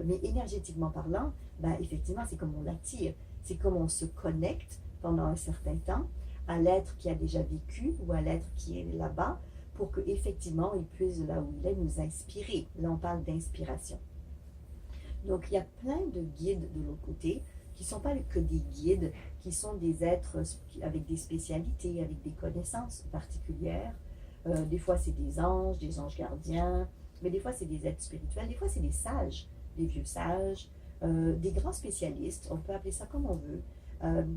Mais énergétiquement parlant, effectivement, c'est comme on l'attire. C'est comme on se connecte pendant un certain temps à l'être qui a déjà vécu ou à l'être qui est là-bas pour qu'effectivement, il puisse, là où il est, nous inspirer. Là, on parle d'inspiration. Donc, il y a plein de guides de l'autre côté qui ne sont pas que des guides, qui sont des êtres avec des spécialités, avec des connaissances particulières. Des fois, c'est des anges gardiens, mais des fois, c'est des êtres spirituels, des fois, c'est des sages, des vieux sages, des grands spécialistes, on peut appeler ça comme on veut,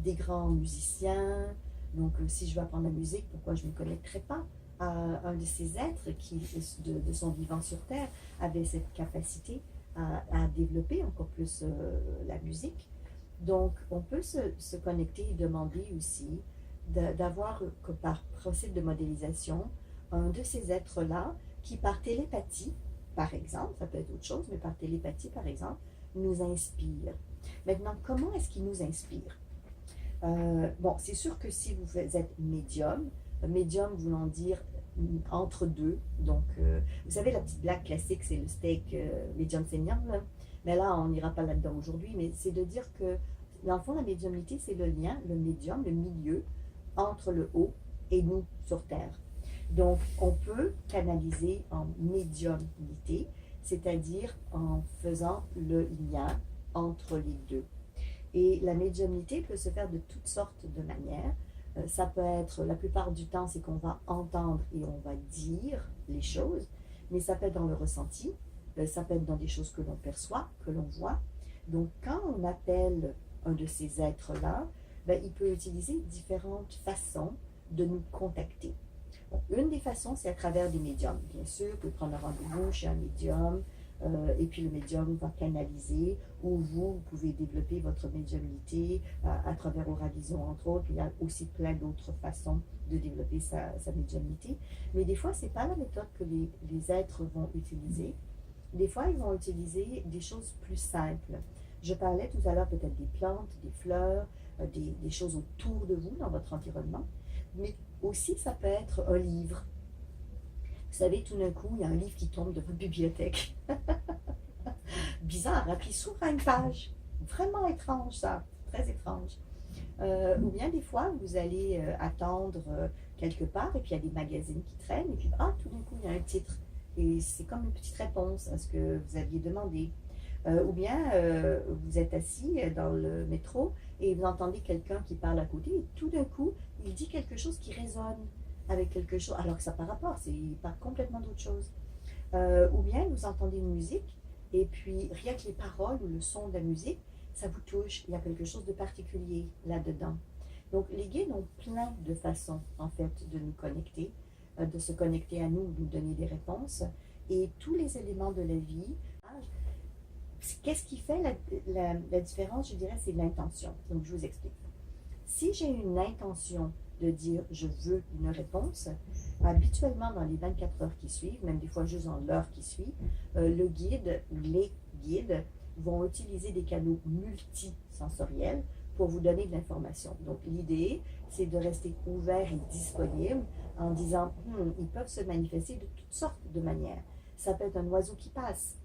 des grands musiciens. Donc, si je veux apprendre la musique, pourquoi je ne me connecterais pas à un de ces êtres qui, de son vivant sur Terre, avait cette capacité à développer encore plus la musique. Donc, on peut se connecter et demander aussi d'avoir, par principe de modélisation, un de ces êtres-là qui, par télépathie, par exemple, ça peut être autre chose, mais par télépathie, par exemple, nous inspire. Maintenant, comment est-ce qu'il nous inspire? Bon, c'est sûr que si vous êtes médium voulant dire entre deux, donc, vous savez, la petite blague classique, c'est le steak médium saignant, là. Mais là, on n'ira pas là-dedans aujourd'hui, mais c'est de dire que, dans le fond, la médiumnité, c'est le lien, le médium, le milieu, entre le haut et nous sur Terre. Donc, on peut canaliser en médiumnité, c'est-à-dire en faisant le lien entre les deux. Et la médiumnité peut se faire de toutes sortes de manières. Ça peut être, la plupart du temps, c'est qu'on va entendre et on va dire les choses, mais ça peut être dans le ressenti, ça peut être dans des choses que l'on perçoit, que l'on voit. Donc, quand on appelle un de ces êtres-là, ben, il peut utiliser différentes façons de nous contacter. Bon, une des façons, c'est à travers des médiums. Bien sûr, vous pouvez prendre un rendez-vous chez un médium, et puis le médium va canaliser, ou vous pouvez développer votre médiumnité à travers Aura-Vision, entre autres. Il y a aussi plein d'autres façons de développer sa médiumnité. Mais des fois, ce n'est pas la méthode que les êtres vont utiliser. Des fois, ils vont utiliser des choses plus simples. Je parlais tout à l'heure peut-être des plantes, des fleurs, des choses autour de vous, dans votre environnement. Mais aussi, ça peut être un livre. Vous savez, tout d'un coup, il y a un livre qui tombe de votre bibliothèque. Bizarre, hein? Puis il s'ouvre à une page. Vraiment étrange, ça. Très étrange. Ou bien, des fois, vous allez attendre quelque part, et puis il y a des magazines qui traînent, et puis, tout d'un coup, il y a un titre. Et c'est comme une petite réponse à ce que vous aviez demandé. Ou bien, vous êtes assis dans le métro, et vous entendez quelqu'un qui parle à côté, et tout d'un coup, il dit quelque chose qui résonne avec quelque chose, alors que ça n'a pas rapport, il parle complètement d'autre chose. Ou bien vous entendez une musique, et puis rien que les paroles ou le son de la musique, ça vous touche, il y a quelque chose de particulier là-dedans. Donc les guides ont plein de façons, en fait, de nous connecter, de se connecter à nous, de nous donner des réponses, et tous les éléments de la vie. Qu'est-ce qui fait la différence, je dirais, c'est l'intention. Donc je vous explique. Si j'ai une intention de dire je veux une réponse, habituellement dans les 24 heures qui suivent, même des fois juste dans l'heure qui suit, le guide ou les guides vont utiliser des canaux multisensoriels pour vous donner de l'information. Donc l'idée, c'est de rester ouvert et disponible en disant ils peuvent se manifester de toutes sortes de manières. Ça peut être un oiseau qui passe,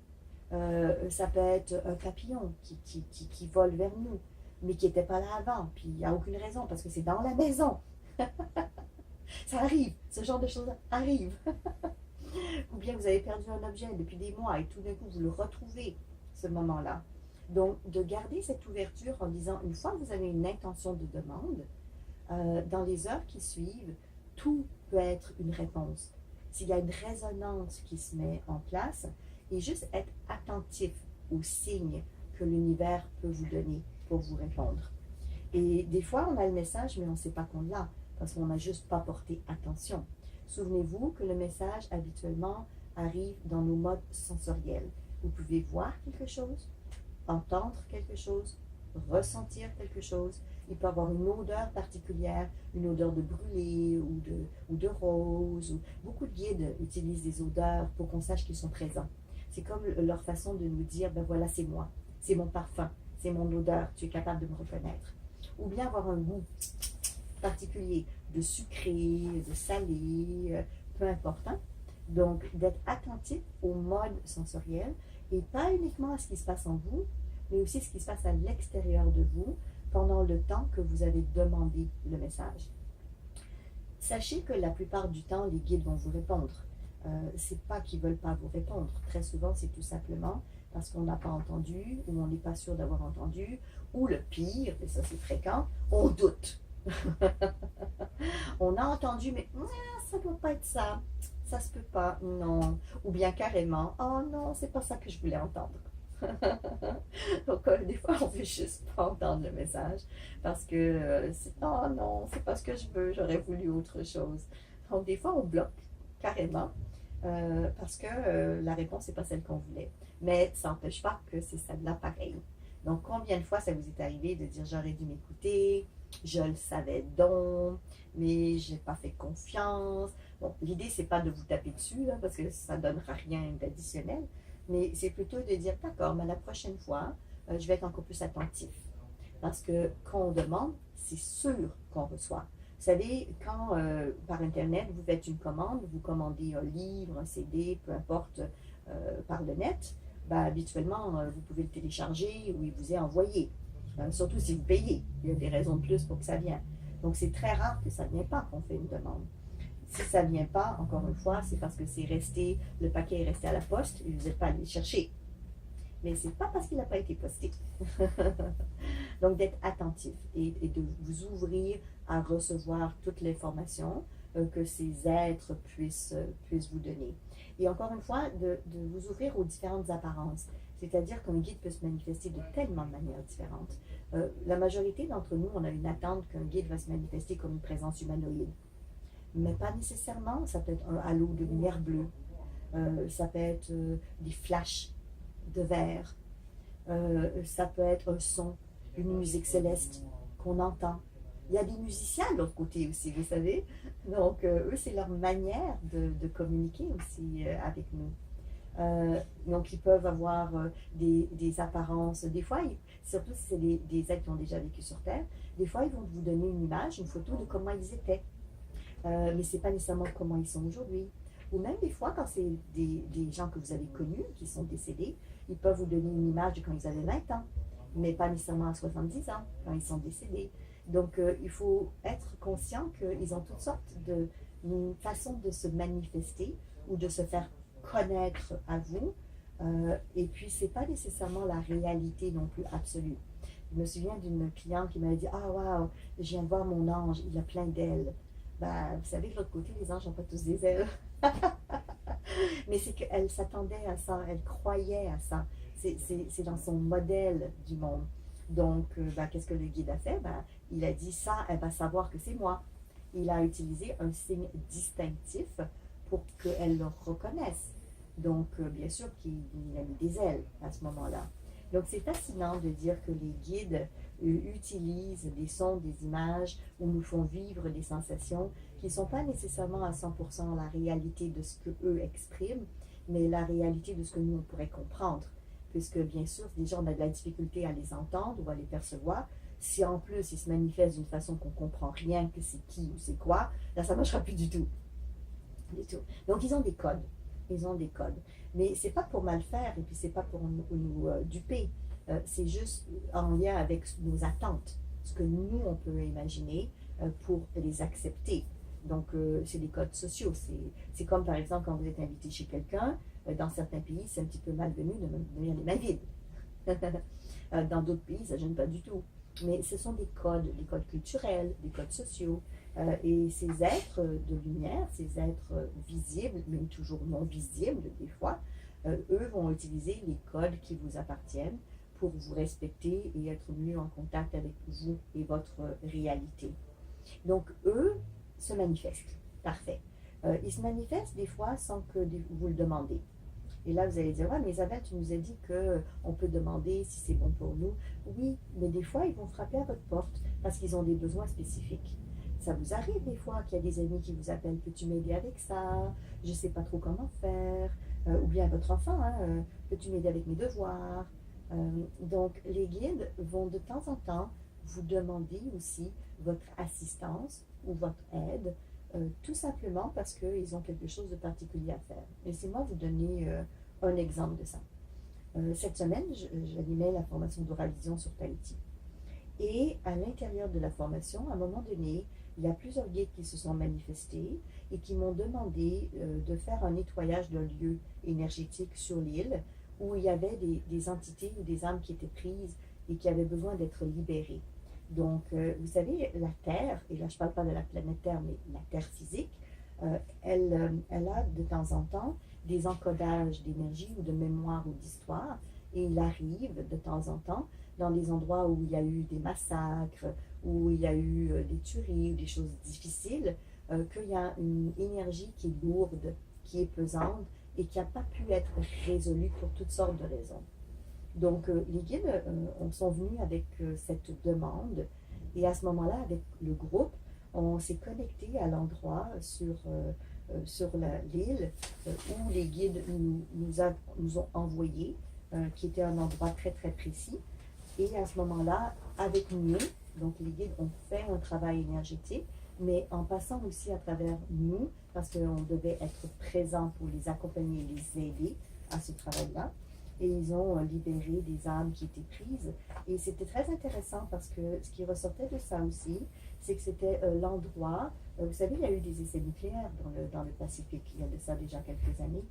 ça peut être un papillon qui vole vers nous, mais qui n'était pas là avant, puis il n'y a aucune raison, parce que c'est dans la maison. Ça arrive, ce genre de choses arrive. Ou bien vous avez perdu un objet depuis des mois, et tout d'un coup, vous le retrouvez, ce moment-là. Donc, de garder cette ouverture en disant, une fois que vous avez une intention de demande, dans les heures qui suivent, tout peut être une réponse. S'il y a une résonance qui se met en place, et juste être attentif aux signes que l'univers peut vous donner pour vous répondre. Et des fois, on a le message, mais on ne sait pas qu'on l'a, parce qu'on n'a juste pas porté attention. Souvenez-vous que le message, habituellement, arrive dans nos modes sensoriels. Vous pouvez voir quelque chose, entendre quelque chose, ressentir quelque chose. Il peut avoir une odeur particulière, une odeur de brûlé ou de rose. Beaucoup de guides utilisent des odeurs pour qu'on sache qu'ils sont présents. C'est comme leur façon de nous dire, ben voilà, c'est moi, c'est mon parfum, c'est mon odeur, tu es capable de me reconnaître. Ou bien avoir un goût particulier, de sucré, de salé, peu importe. Donc, d'être attentif au mode sensoriel et pas uniquement à ce qui se passe en vous, mais aussi ce qui se passe à l'extérieur de vous pendant le temps que vous avez demandé le message. Sachez que la plupart du temps, les guides vont vous répondre. C'est pas qu'ils ne veulent pas vous répondre. Très souvent, c'est tout simplement parce qu'on n'a pas entendu ou on n'est pas sûr d'avoir entendu, ou le pire, et ça c'est fréquent, on doute. On a entendu, mais ça ne doit pas être ça, ça se peut pas, non. Ou bien carrément, oh non, c'est pas ça que je voulais entendre. Donc des fois on veut juste pas entendre le message parce que oh non, c'est pas ce que je veux, j'aurais voulu autre chose. Donc, des fois, on bloque carrément parce que la réponse n'est pas celle qu'on voulait. Mais ça n'empêche pas que c'est ça de là pareil. Donc, combien de fois ça vous est arrivé de dire j'aurais dû m'écouter, je le savais donc, mais je n'ai pas fait confiance. Bon, l'idée, c'est pas de vous taper dessus, là, parce que ça ne donnera rien d'additionnel, mais c'est plutôt de dire d'accord, mais la prochaine fois, je vais être encore plus attentif. Parce que quand on demande, c'est sûr qu'on reçoit. Vous savez, quand par Internet, vous faites une commande, vous commandez un livre, un CD, peu importe, par le net, ben, habituellement, vous pouvez le télécharger ou il vous est envoyé. Surtout si vous payez. Il y a des raisons de plus pour que ça vienne. Donc, c'est très rare que ça ne vienne pas qu'on fait une demande. Si ça ne vient pas, encore une fois, c'est parce que c'est resté, le paquet est resté à la poste et vous n'êtes pas allé le chercher. Mais ce n'est pas parce qu'il n'a pas été posté. Donc, d'être attentif et de vous ouvrir à recevoir toute l'information que ces êtres puissent vous donner. Et encore une fois, de vous ouvrir aux différentes apparences. C'est-à-dire qu'un guide peut se manifester de tellement de manières différentes. La majorité d'entre nous, on a une attente qu'un guide va se manifester comme une présence humanoïde. Mais pas nécessairement. Ça peut être un halo de lumière bleue. Ça peut être des flashs de verre. Ça peut être un son, une musique céleste qu'on entend. Il y a des musiciens de l'autre côté aussi, vous savez. Donc, eux, c'est leur manière de communiquer aussi avec nous. Donc, ils peuvent avoir des apparences. Des fois, surtout si c'est des êtres qui ont déjà vécu sur Terre, des fois, ils vont vous donner une image, une photo de comment ils étaient. Mais ce n'est pas nécessairement comment ils sont aujourd'hui. Ou même des fois, quand c'est des gens que vous avez connus, qui sont décédés, ils peuvent vous donner une image de quand ils avaient 20 ans, mais pas nécessairement à 70 ans, quand ils sont décédés. Donc, il faut être conscient qu'ils ont toutes sortes de façons de se manifester ou de se faire connaître à vous. Et puis, ce n'est pas nécessairement la réalité non plus absolue. Je me souviens d'une cliente qui m'avait dit « Ah, waouh, je viens de voir mon ange, il a plein d'ailes. » Ben, vous savez, de l'autre côté, les anges n'ont pas tous des ailes. Mais c'est qu'elle s'attendait à ça, elle croyait à ça. C'est dans son modèle du monde. Donc, ben, qu'est-ce que le guide a fait? Ben, il a dit ça, elle va savoir que c'est moi. Il a utilisé un signe distinctif pour qu'elle le reconnaisse. Donc, bien sûr qu'il a mis des ailes à ce moment-là. Donc, c'est fascinant de dire que les guides utilisent des sons, des images, ou nous font vivre des sensations qui ne sont pas nécessairement à 100% la réalité de ce qu'eux expriment, mais la réalité de ce que nous, on pourrait comprendre. Puisque, bien sûr, déjà, on a de la difficulté à les entendre ou à les percevoir. Si en plus, ils se manifestent d'une façon qu'on ne comprend rien, que c'est qui ou c'est quoi, là, ça ne marchera plus du tout. Du tout. Donc, ils ont des codes. Ils ont des codes. Mais ce n'est pas pour mal faire et puis ce n'est pas pour nous duper. C'est juste en lien avec nos attentes, ce que nous, on peut imaginer pour les accepter. Donc, c'est des codes sociaux. C'est comme, par exemple, quand vous êtes invité chez quelqu'un, dans certains pays, c'est un petit peu malvenu de venir les mains vides. Dans d'autres pays, ça ne gêne pas du tout. Mais ce sont des codes culturels, des codes sociaux. Et ces êtres de lumière, ces êtres visibles, mais toujours non visibles des fois, eux vont utiliser les codes qui vous appartiennent pour vous respecter et être mieux en contact avec vous et votre réalité. Donc, eux se manifestent. Parfait. Ils se manifestent des fois sans que vous le demandez. Et là, vous allez dire, ouais, mais Isabelle, tu nous as dit qu'on peut demander si c'est bon pour nous. Oui, mais des fois, ils vont frapper à votre porte parce qu'ils ont des besoins spécifiques. Ça vous arrive des fois qu'il y a des amis qui vous appellent, peux-tu m'aider avec ça? Je ne sais pas trop comment faire. Ou bien votre enfant, hein, peux-tu m'aider avec mes devoirs? Donc, les guides vont de temps en temps vous demander aussi votre assistance ou votre aide, tout simplement parce qu'ils ont quelque chose de particulier à faire. Laissez-moi vous donner un exemple de ça. Cette semaine, j'animais la formation d'Oravision sur Tahiti. Et à l'intérieur de la formation, à un moment donné, il y a plusieurs guides qui se sont manifestés et qui m'ont demandé de faire un nettoyage d'un lieu énergétique sur l'île où il y avait des entités ou des âmes qui étaient prises et qui avaient besoin d'être libérées. Donc, vous savez, la Terre, et là je ne parle pas de la planète Terre, mais la Terre physique, elle a de temps en temps des encodages d'énergie ou de mémoire ou d'histoire, et il arrive de temps en temps dans des endroits où il y a eu des massacres, où il y a eu des tueries ou des choses difficiles, qu'il y a une énergie qui est lourde, qui est pesante et qui n'a pas pu être résolue pour toutes sortes de raisons. Donc, les guides sont venus avec cette demande et à ce moment-là, avec le groupe, on s'est connecté à l'endroit sur l'île où les guides nous ont envoyés, qui était un endroit très, très précis. Et à ce moment-là, avec nous, donc les guides ont fait un travail énergétique, mais en passant aussi à travers nous, parce qu'on devait être présent pour les accompagner et les aider à ce travail-là. Et ils ont libéré des âmes qui étaient prises. Et c'était très intéressant parce que ce qui ressortait de ça aussi, c'est que c'était l'endroit, vous savez, il y a eu des essais nucléaires dans le Pacifique, il y a de ça déjà quelques années.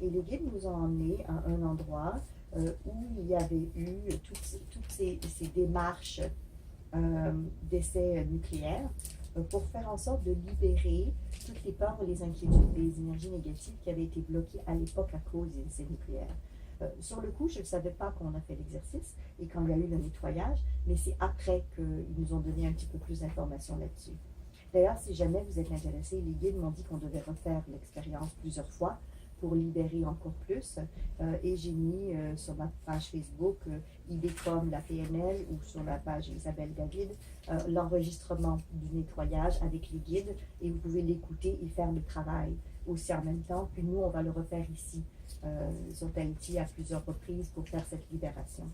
Et les guides nous ont emmenés à un endroit où il y avait eu toutes ces démarches d'essais nucléaires pour faire en sorte de libérer toutes les peurs, les inquiétudes, les énergies négatives qui avaient été bloquées à l'époque à cause des essais nucléaires. Sur le coup, je ne savais pas qu'on a fait l'exercice et quand il y a eu le nettoyage, mais c'est après qu'ils nous ont donné un petit peu plus d'informations là-dessus. D'ailleurs, si jamais vous êtes intéressé, les guides m'ont dit qu'on devait refaire l'expérience plusieurs fois pour libérer encore plus. Et j'ai mis sur ma page Facebook IBCOM, la PNL, ou sur la page Isabelle David, l'enregistrement du nettoyage avec les guides et vous pouvez l'écouter et faire le travail aussi en même temps. Puis nous, on va le refaire ici sur Tahiti à plusieurs reprises pour faire cette libération.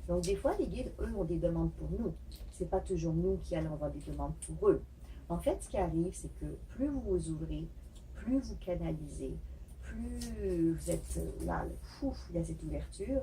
Donc des fois, les guides, eux, ont des demandes pour nous. C'est pas toujours nous qui allons avoir des demandes pour eux. En fait, ce qui arrive, c'est que plus vous vous ouvrez, plus vous canalisez, plus vous êtes là, il y a cette ouverture,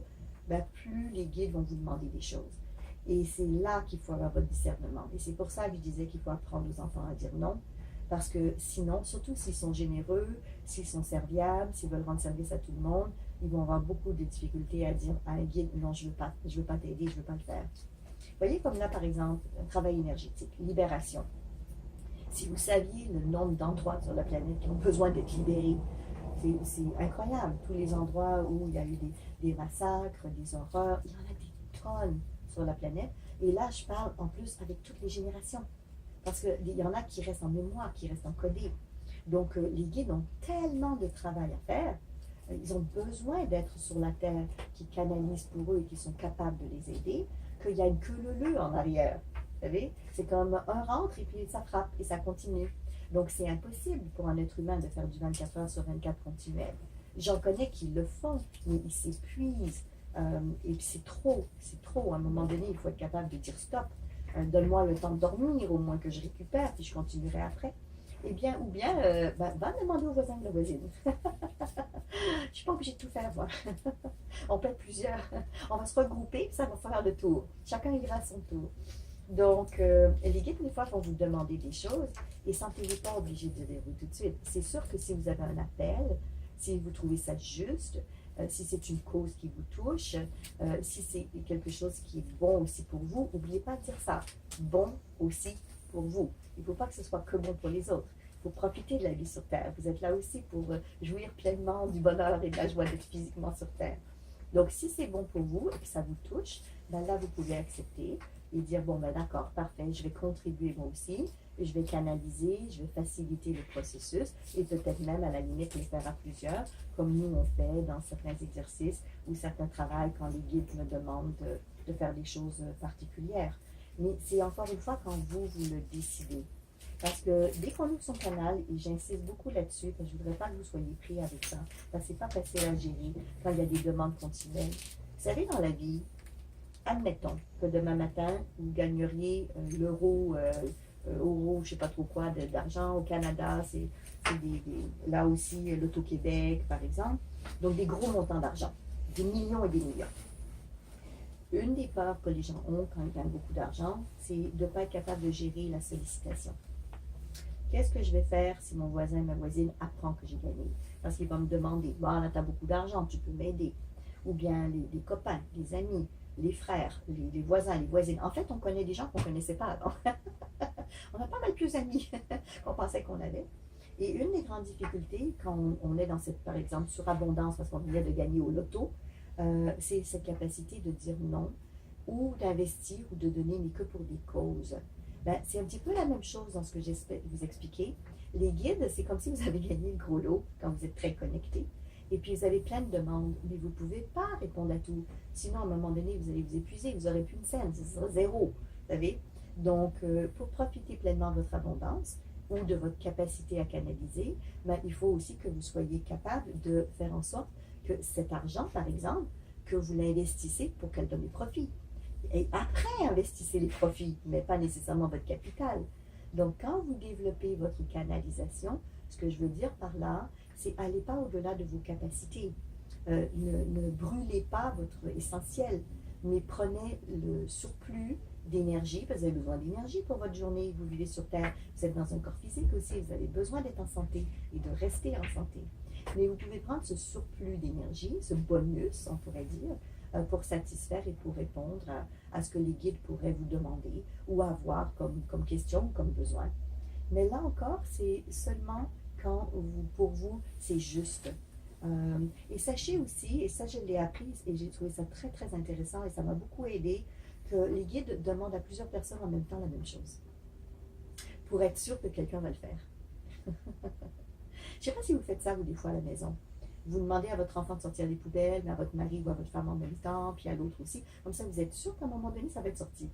ben, plus les guides vont vous demander des choses. Et c'est là qu'il faut avoir votre discernement. Et c'est pour ça que je disais qu'il faut apprendre aux enfants à dire non. Parce que sinon, surtout s'ils sont généreux, s'ils sont serviables, s'ils veulent rendre service à tout le monde, ils vont avoir beaucoup de difficultés à dire à un guide, non, je veux pas t'aider, je veux pas le faire. Vous voyez, comme là, par exemple, un travail énergétique, libération. Si vous saviez le nombre d'endroits sur la planète qui ont besoin d'être libérés, c'est incroyable. Tous les endroits où il y a eu des massacres, des horreurs, il y en a des tonnes sur la planète. Et là, je parle en plus avec toutes les générations. Parce qu'il y en a qui restent en mémoire, qui restent encodés. Donc, les guides ont tellement de travail à faire. Ils ont besoin d'être sur la Terre, qui canalisent pour eux et qui sont capables de les aider, qu'il y a une queue leu en arrière. Vous savez, c'est comme un rentre et puis ça frappe et ça continue. Donc, c'est impossible pour un être humain de faire du 24 heures sur 24 continuel. J'en connais qui le font, mais ils s'épuisent. Et puis, c'est trop. À un moment donné, il faut être capable de dire stop. Donne-moi le temps de dormir, au moins que je récupère, puis je continuerai après. Eh bien, ou bien, va demander aux voisins de la voisine. Je ne suis pas obligée de tout faire, moi. On peut être plusieurs. On va se regrouper, puis ça va faire le tour. Chacun ira à son tour. Donc, les guides, des fois, vont vous demander des choses et sentez-vous pas obligé de les tout de suite. C'est sûr que si vous avez un appel, si vous trouvez ça juste, si c'est une cause qui vous touche, si c'est quelque chose qui est bon aussi pour vous, n'oubliez pas de dire ça. Bon aussi pour vous. Il ne faut pas que ce soit que bon pour les autres. Il faut profiter de la vie sur Terre. Vous êtes là aussi pour jouir pleinement du bonheur et de la joie d'être physiquement sur Terre. Donc, si c'est bon pour vous et que ça vous touche, ben là, vous pouvez accepter et dire, bon, ben d'accord, parfait, je vais contribuer moi aussi, je vais canaliser, je vais faciliter le processus et peut-être même, à la limite, le faire à plusieurs, comme nous, on fait dans certains exercices ou certains travails quand les guides me demandent de faire des choses particulières. Mais c'est encore une fois quand vous le décidez. Parce que dès qu'on ouvre son canal, et j'insiste beaucoup là-dessus, parce que je ne voudrais pas que vous soyez pris avec ça, parce que ce n'est pas facile à gérer quand il y a des demandes continuelles. Vous savez, dans la vie, admettons que demain matin, vous gagneriez l'euro, euro, je ne sais pas trop quoi, d'argent au Canada, c'est là aussi l'Auto-Québec, par exemple. Donc, des gros montants d'argent, des millions et des millions. Une des peurs que les gens ont quand ils gagnent beaucoup d'argent, c'est de ne pas être capable de gérer la sollicitation. Qu'est-ce que je vais faire si mon voisin, ma voisine apprend que j'ai gagné? Parce qu'il va me demander, bon, là, tu as beaucoup d'argent, tu peux m'aider. Ou bien les copains, les amis, les frères, les voisins, les voisines. En fait, on connaît des gens qu'on ne connaissait pas avant. On a pas mal plus d'amis qu'on pensait qu'on avait. Et une des grandes difficultés, quand on est dans cette, par exemple, surabondance, parce qu'on vient de gagner au loto, c'est cette capacité de dire non, ou d'investir, ou de donner, mais que pour des causes. Ben, c'est un petit peu la même chose dans ce que j'espère vous expliquer. Les guides, c'est comme si vous avez gagné le gros lot quand vous êtes très connecté. Et puis, vous avez plein de demandes, mais vous ne pouvez pas répondre à tout. Sinon, à un moment donné, vous allez vous épuiser, vous n'aurez plus une scène, ce sera zéro. Vous savez? Donc, pour profiter pleinement de votre abondance ou de votre capacité à canaliser, ben, il faut aussi que vous soyez capable de faire en sorte que cet argent, par exemple, que vous l'investissez pour qu'elle donne des profits. Et après, investissez les profits, mais pas nécessairement votre capital. Donc, quand vous développez votre canalisation, ce que je veux dire par là, c'est allez pas au-delà de vos capacités. Ne brûlez pas votre essentiel, mais prenez le surplus d'énergie, parce que vous avez besoin d'énergie pour votre journée, vous vivez sur Terre, vous êtes dans un corps physique aussi, vous avez besoin d'être en santé et de rester en santé. Mais vous pouvez prendre ce surplus d'énergie, ce bonus, on pourrait dire, pour satisfaire et pour répondre à ce que les guides pourraient vous demander ou avoir comme question ou comme besoin. Mais là encore, c'est seulement quand pour vous, c'est juste. Et sachez aussi, et ça je l'ai appris et j'ai trouvé ça très très intéressant et ça m'a beaucoup aidé, que les guides demandent à plusieurs personnes en même temps la même chose, pour être sûr que quelqu'un va le faire. Je ne sais pas si vous faites ça, vous, des fois à la maison. Vous demandez à votre enfant de sortir les poubelles, mais à votre mari ou à votre femme en même temps, puis à l'autre aussi. Comme ça, vous êtes sûr qu'à un moment donné, ça va être sorti.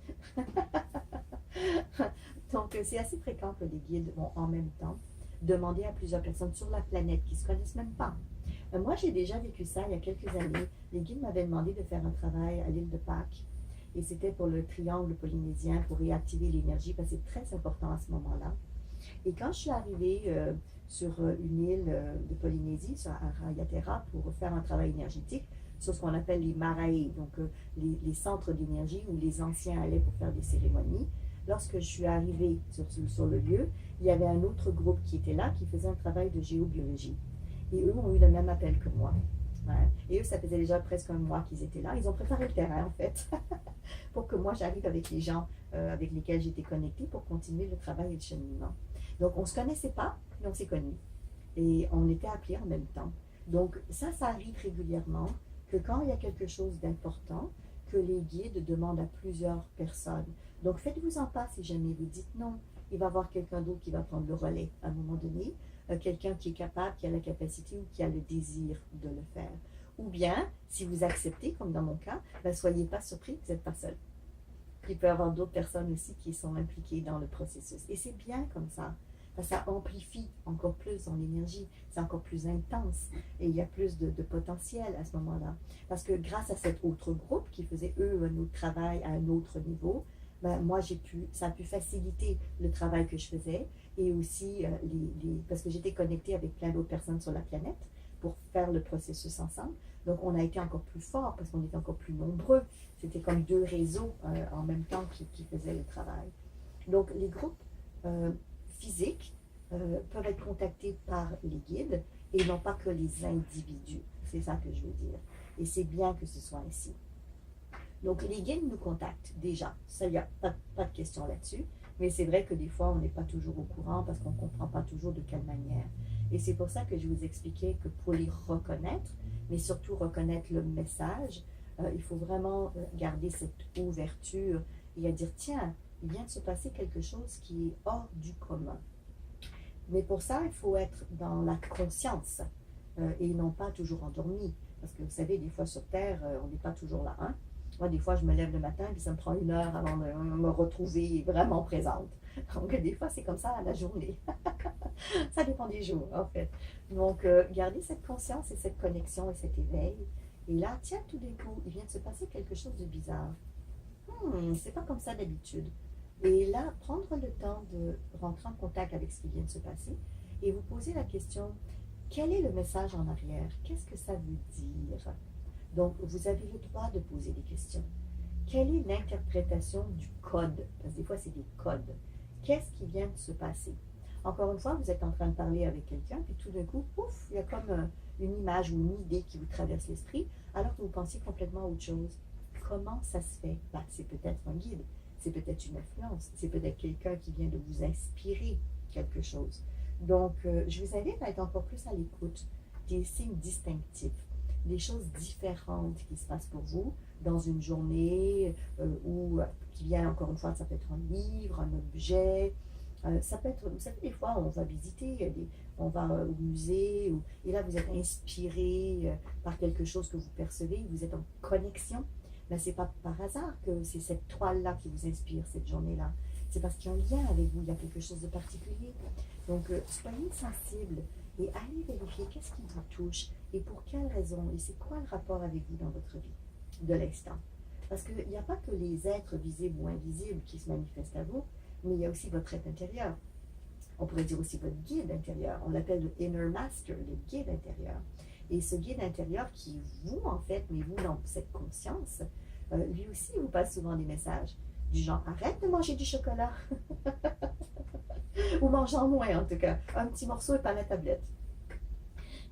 Donc, c'est assez fréquent que les guides vont en même temps demander à plusieurs personnes sur la planète qui ne se connaissent même pas. Moi, j'ai déjà vécu ça il y a quelques années. Les guides m'avaient demandé de faire un travail à l'île de Pâques. Et c'était pour le triangle polynésien, pour réactiver l'énergie, parce que c'est très important à ce moment-là. Et quand je suis arrivée sur une île de Polynésie, sur Arayatera, pour faire un travail énergétique, sur ce qu'on appelle les marae, donc les centres d'énergie où les anciens allaient pour faire des cérémonies. Lorsque je suis arrivée sur le lieu, il y avait un autre groupe qui était là, qui faisait un travail de géobiologie. Et eux ont eu le même appel que moi. Ouais. Et eux, ça faisait déjà presque un mois qu'ils étaient là. Ils ont préparé le terrain, en fait, pour que moi, j'arrive avec les gens avec lesquels j'étais connectée pour continuer le travail et le cheminement. Donc, on ne se connaissait pas, mais on s'est connus. Et on était appelés en même temps. Donc, ça arrive régulièrement, que quand il y a quelque chose d'important, que les guides demandent à plusieurs personnes. Donc, faites-vous-en pas si jamais vous dites non. Il va y avoir quelqu'un d'autre qui va prendre le relais à un moment donné. Quelqu'un qui est capable, qui a la capacité ou qui a le désir de le faire. Ou bien, si vous acceptez, comme dans mon cas, ben, soyez pas surpris que vous n'êtes pas seul. Il peut y avoir d'autres personnes aussi qui sont impliquées dans le processus. Et c'est bien comme ça. Ça amplifie encore plus son énergie. C'est encore plus intense. Et il y a plus de potentiel à ce moment-là. Parce que grâce à cet autre groupe qui faisait, eux, un autre travail à un autre niveau, ben, moi, ça a pu faciliter le travail que je faisais et aussi parce que j'étais connectée avec plein d'autres personnes sur la planète pour faire le processus ensemble. Donc, on a été encore plus fort parce qu'on était encore plus nombreux. C'était comme deux réseaux en même temps qui faisaient le travail. Donc, les groupes physiques peuvent être contactés par les guides et non pas que les individus. C'est ça que je veux dire. Et c'est bien que ce soit ainsi. Donc, les guides nous contactent déjà. Ça, il n'y a pas de question là-dessus. Mais c'est vrai que des fois, on n'est pas toujours au courant parce qu'on ne comprend pas toujours de quelle manière. Et c'est pour ça que je vous expliquais que pour les reconnaître, mais surtout reconnaître le message, il faut vraiment garder cette ouverture et à dire, tiens, il vient de se passer quelque chose qui est hors du commun. Mais pour ça, il faut être dans la conscience et non pas toujours endormi. Parce que vous savez, des fois sur Terre, on n'est pas toujours là. Hein? Moi, des fois, je me lève le matin et ça me prend 1 heure avant de me retrouver vraiment présente. Donc, des fois, c'est comme ça à la journée. Ça dépend des jours, en fait. Donc, gardez cette conscience et cette connexion et cet éveil. Et là, tiens, tout d'un coup, il vient de se passer quelque chose de bizarre. C'est pas comme ça d'habitude. Et là, prendre le temps de rentrer en contact avec ce qui vient de se passer et vous poser la question, quel est le message en arrière? Qu'est-ce que ça veut dire? Donc, vous avez le droit de poser des questions. Quelle est l'interprétation du code? Parce que des fois, c'est des codes. Qu'est-ce qui vient de se passer? Encore une fois, vous êtes en train de parler avec quelqu'un, puis tout d'un coup, pouf, il y a comme une image ou une idée qui vous traverse l'esprit, alors que vous pensez complètement à autre chose. Comment ça se fait? Ben, c'est peut-être un guide, c'est peut-être une influence, c'est peut-être quelqu'un qui vient de vous inspirer quelque chose. Donc, je vous invite à être encore plus à l'écoute des signes distinctifs, des choses différentes qui se passent pour vous, dans une journée ou qui vient, encore une fois, ça peut être un livre, un objet. Ça peut être, vous savez, des fois, on va visiter, on va au musée, et là, vous êtes inspiré par quelque chose que vous percevez, vous êtes en connexion. Mais ce n'est pas par hasard que c'est cette toile-là qui vous inspire cette journée-là. C'est parce qu'il y a un lien avec vous, il y a quelque chose de particulier. Donc, soyez sensible et allez vérifier qu'est-ce qui vous touche et pour quelle raison et c'est quoi le rapport avec vous dans votre vie de l'instant. Parce qu'il n'y a pas que les êtres visibles ou invisibles qui se manifestent à vous, mais il y a aussi votre être intérieur. On pourrait dire aussi votre guide intérieur. On l'appelle le Inner Master, le guide intérieur. Et ce guide intérieur qui est vous, en fait, mais vous dans cette conscience, lui aussi vous passe souvent des messages du genre « Arrête de manger du chocolat !» ou « Mange-en moins, en tout cas. Un petit morceau et pas la tablette. »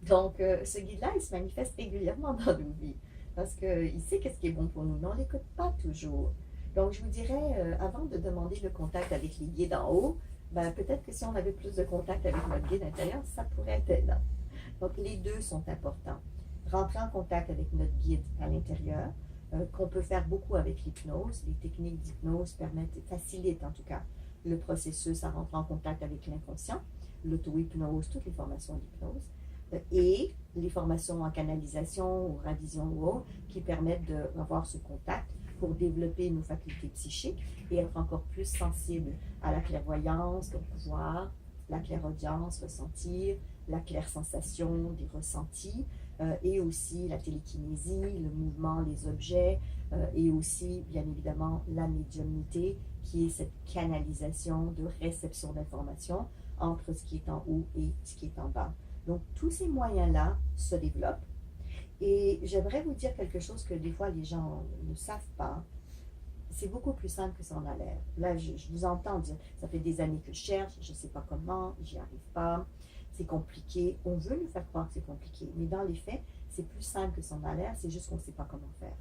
Donc, ce guide-là, il se manifeste régulièrement dans nos vies parce qu'il sait qu'est-ce qui est bon pour nous, mais on ne l'écoute pas toujours. Donc, je vous dirais, avant de demander le contact avec les guides en haut, ben, peut-être que si on avait plus de contact avec notre guide intérieur, ça pourrait être aidant. Donc, les deux sont importants. Rentrer en contact avec notre guide à l'intérieur, qu'on peut faire beaucoup avec l'hypnose. Les techniques d'hypnose facilitent en tout cas le processus à rentrer en contact avec l'inconscient, l'auto-hypnose, toutes les formations d'hypnose, et les formations en canalisation ou ravision ou autre qui permettent d'avoir ce contact pour développer nos facultés psychiques et être encore plus sensibles à la clairvoyance, le pouvoir, la clairaudience, ressentir, la clairsensation, des ressentis, et aussi la télékinésie, le mouvement, les objets, et aussi, bien évidemment, la médiumnité, qui est cette canalisation de réception d'informations entre ce qui est en haut et ce qui est en bas. Donc, tous ces moyens-là se développent. Et j'aimerais vous dire quelque chose que des fois les gens ne savent pas. C'est beaucoup plus simple que ça en a l'air. Là, je vous entends dire, ça fait des années que je cherche, je ne sais pas comment, j'y arrive pas, c'est compliqué. On veut nous faire croire que c'est compliqué, mais dans les faits, c'est plus simple que ça en a l'air, c'est juste qu'on ne sait pas comment faire.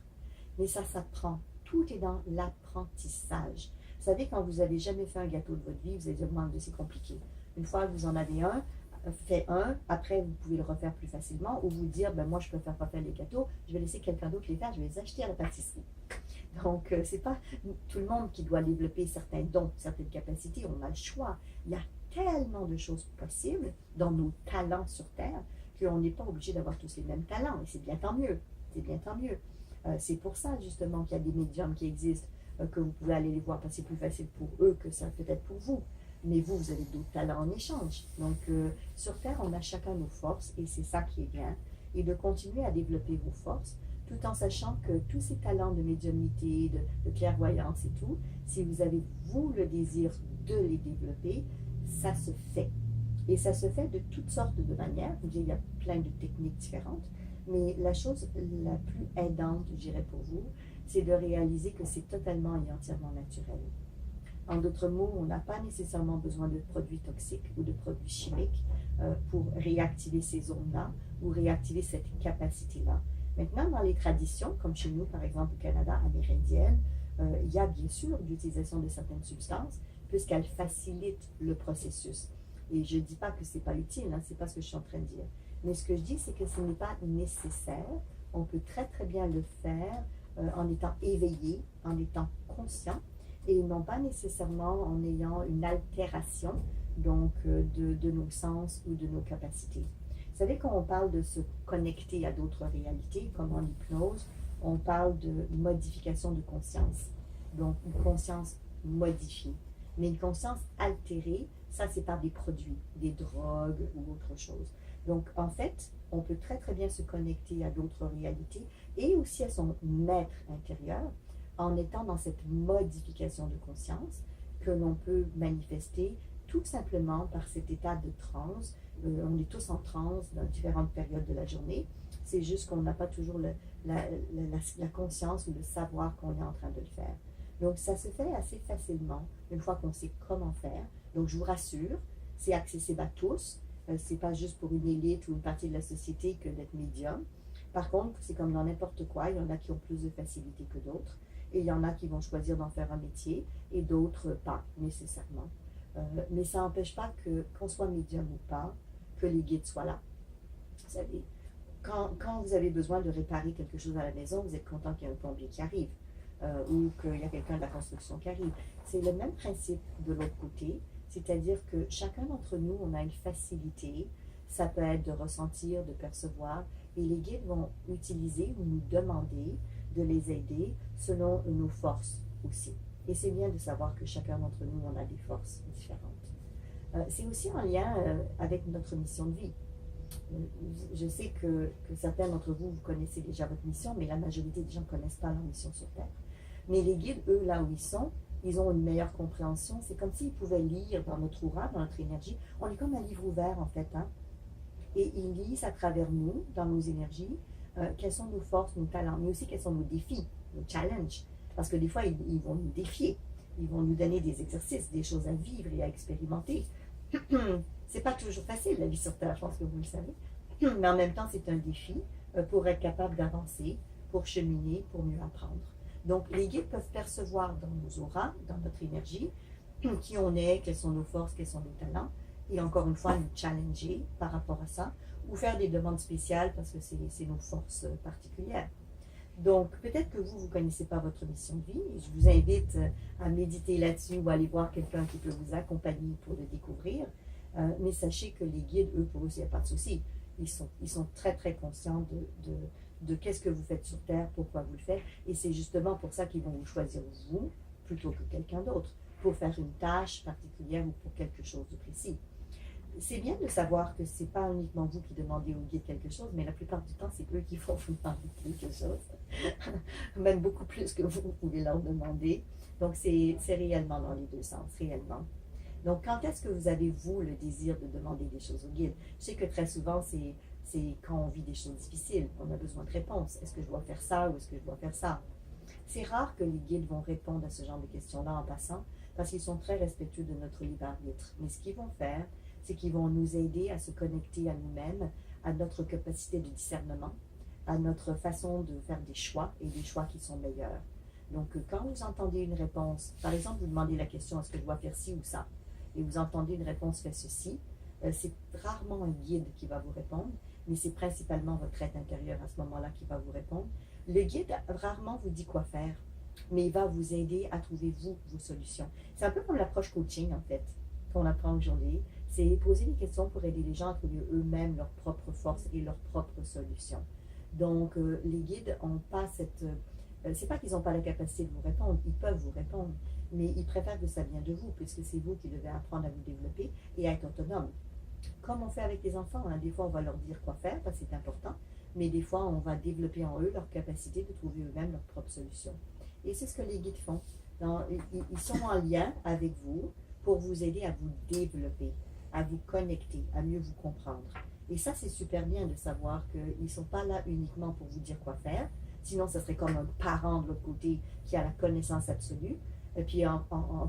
Mais ça s'apprend. Tout est dans l'apprentissage. Vous savez, quand vous n'avez jamais fait un gâteau de votre vie, vous allez dire, mon Dieu, c'est compliqué. Une fois que vous en avez fait un, après vous pouvez le refaire plus facilement ou vous dire, ben moi je préfère pas faire les gâteaux, je vais laisser quelqu'un d'autre les faire, je vais les acheter à la pâtisserie. Donc, c'est pas tout le monde qui doit développer certains dons, certaines capacités, on a le choix. Il y a tellement de choses possibles dans nos talents sur Terre qu'on n'est pas obligé d'avoir tous les mêmes talents et c'est bien tant mieux, c'est bien tant mieux. C'est pour ça justement qu'il y a des médiums qui existent, que vous pouvez aller les voir parce que c'est plus facile pour eux que ça peut-être pour vous. Mais vous avez d'autres talents en échange. Donc, sur Terre, on a chacun nos forces et c'est ça qui est bien. Et de continuer à développer vos forces tout en sachant que tous ces talents de médiumnité, de clairvoyance et tout, si vous avez, vous, le désir de les développer, ça se fait. Et ça se fait de toutes sortes de manières. Il y a plein de techniques différentes. Mais la chose la plus aidante, je dirais pour vous, c'est de réaliser que c'est totalement et entièrement naturel. En d'autres mots, on n'a pas nécessairement besoin de produits toxiques ou de produits chimiques pour réactiver ces zones-là ou réactiver cette capacité-là. Maintenant, dans les traditions, comme chez nous, par exemple au Canada, amérindienne, il y a bien sûr l'utilisation de certaines substances puisqu'elles facilitent le processus. Et je ne dis pas que ce n'est pas utile, hein, ce n'est pas ce que je suis en train de dire. Mais ce que je dis, c'est que ce n'est pas nécessaire. On peut très très bien le faire en étant éveillé, en étant conscient, et non pas nécessairement en ayant une altération donc, de nos sens ou de nos capacités. Vous savez, quand on parle de se connecter à d'autres réalités, comme en hypnose, on parle de modification de conscience. Donc, une conscience modifiée. Mais une conscience altérée, ça c'est par des produits, des drogues ou autre chose. Donc, en fait, on peut très très bien se connecter à d'autres réalités et aussi à son être intérieur en étant dans cette modification de conscience que l'on peut manifester tout simplement par cet état de transe. On est tous en transe dans différentes périodes de la journée. C'est juste qu'on n'a pas toujours la conscience ou le savoir qu'on est en train de le faire. Donc, ça se fait assez facilement une fois qu'on sait comment faire. Donc, je vous rassure, c'est accessible à tous. C'est pas juste pour une élite ou une partie de la société que d'être médium. Par contre, c'est comme dans n'importe quoi, il y en a qui ont plus de facilité que d'autres. Et il y en a qui vont choisir d'en faire un métier et d'autres pas nécessairement. Mais ça n'empêche pas qu'on soit médium ou pas, que les guides soient là. Vous savez, quand vous avez besoin de réparer quelque chose à la maison, vous êtes content qu'il y ait un plombier qui arrive ou qu'il y a quelqu'un de la construction qui arrive. C'est le même principe de l'autre côté, c'est-à-dire que chacun d'entre nous, on a une facilité, ça peut être de ressentir, de percevoir, et les guides vont utiliser ou nous demander de les aider selon nos forces aussi. Et c'est bien de savoir que chacun d'entre nous, on a des forces différentes. C'est aussi en lien avec notre mission de vie. Je sais que certains d'entre vous, vous connaissez déjà votre mission, mais la majorité des gens ne connaissent pas leur mission sur Terre. Mais les guides, eux, là où ils ont une meilleure compréhension. C'est comme s'ils pouvaient lire dans notre aura, dans notre énergie. On est comme un livre ouvert, en fait. Hein? Et ils lisent à travers nous, dans nos énergies, quelles sont nos forces, nos talents, mais aussi quels sont nos défis, nos challenges. Parce que des fois, ils vont nous défier. Ils vont nous donner des exercices, des choses à vivre et à expérimenter. C'est pas toujours facile, la vie sur Terre, je pense que vous le savez. Mais en même temps, c'est un défi pour être capable d'avancer, pour cheminer, pour mieux apprendre. Donc, les guides peuvent percevoir dans nos auras, dans notre énergie, qui on est, quelles sont nos forces, quels sont nos talents, et encore une fois, nous challenger par rapport à ça, ou faire des demandes spéciales parce que c'est nos forces particulières. Donc, peut-être que vous ne connaissez pas votre mission de vie. Je vous invite à méditer là-dessus ou à aller voir quelqu'un qui peut vous accompagner pour le découvrir. Mais sachez que les guides, eux, pour eux, il n'y a pas de souci. Ils sont très, très conscients de qu'est-ce que vous faites sur Terre, pourquoi vous le faites. Et c'est justement pour ça qu'ils vont vous choisir vous plutôt que quelqu'un d'autre, pour faire une tâche particulière ou pour quelque chose de précis. C'est bien de savoir que ce n'est pas uniquement vous qui demandez au guide quelque chose, mais la plupart du temps, c'est eux qui vont vous demander quelque chose. Même beaucoup plus que vous pouvez leur demander. Donc, c'est réellement dans les deux sens, réellement. Donc, quand est-ce que vous avez, vous, le désir de demander des choses au guide? Je sais que très souvent, c'est quand on vit des choses difficiles. On a besoin de réponses. Est-ce que je dois faire ça ou est-ce que je dois faire ça? C'est rare que les guides vont répondre à ce genre de questions-là en passant, parce qu'ils sont très respectueux de notre libre arbitre. Mais ce qu'ils vont faire, c'est qu'ils vont nous aider à se connecter à nous-mêmes, à notre capacité de discernement, à notre façon de faire des choix et des choix qui sont meilleurs. Donc, quand vous entendez une réponse, par exemple, vous demandez la question, est-ce que je dois faire ci ou ça? Et vous entendez une réponse, fais ceci, c'est rarement un guide qui va vous répondre, mais c'est principalement votre être intérieur à ce moment-là qui va vous répondre. Le guide rarement vous dit quoi faire, mais il va vous aider à trouver, vous, vos solutions. C'est un peu comme l'approche coaching, en fait, qu'on apprend aujourd'hui. C'est poser des questions pour aider les gens à trouver eux-mêmes leurs propres forces et leurs propres solutions. Donc, les guides n'ont pas cette... c'est pas qu'ils n'ont pas la capacité de vous répondre, ils peuvent vous répondre, mais ils préfèrent que ça vienne de vous, puisque c'est vous qui devez apprendre à vous développer et à être autonome. Comme on fait avec les enfants, hein, des fois on va leur dire quoi faire, parce que c'est important, mais des fois on va développer en eux leur capacité de trouver eux-mêmes leurs propres solutions. Et c'est ce que les guides font. Ils sont en lien avec vous pour vous aider à vous développer, à vous connecter, à mieux vous comprendre. Et ça, c'est super bien de savoir qu'ils ne sont pas là uniquement pour vous dire quoi faire, sinon ce serait comme un parent de l'autre côté qui a la connaissance absolue. Et puis en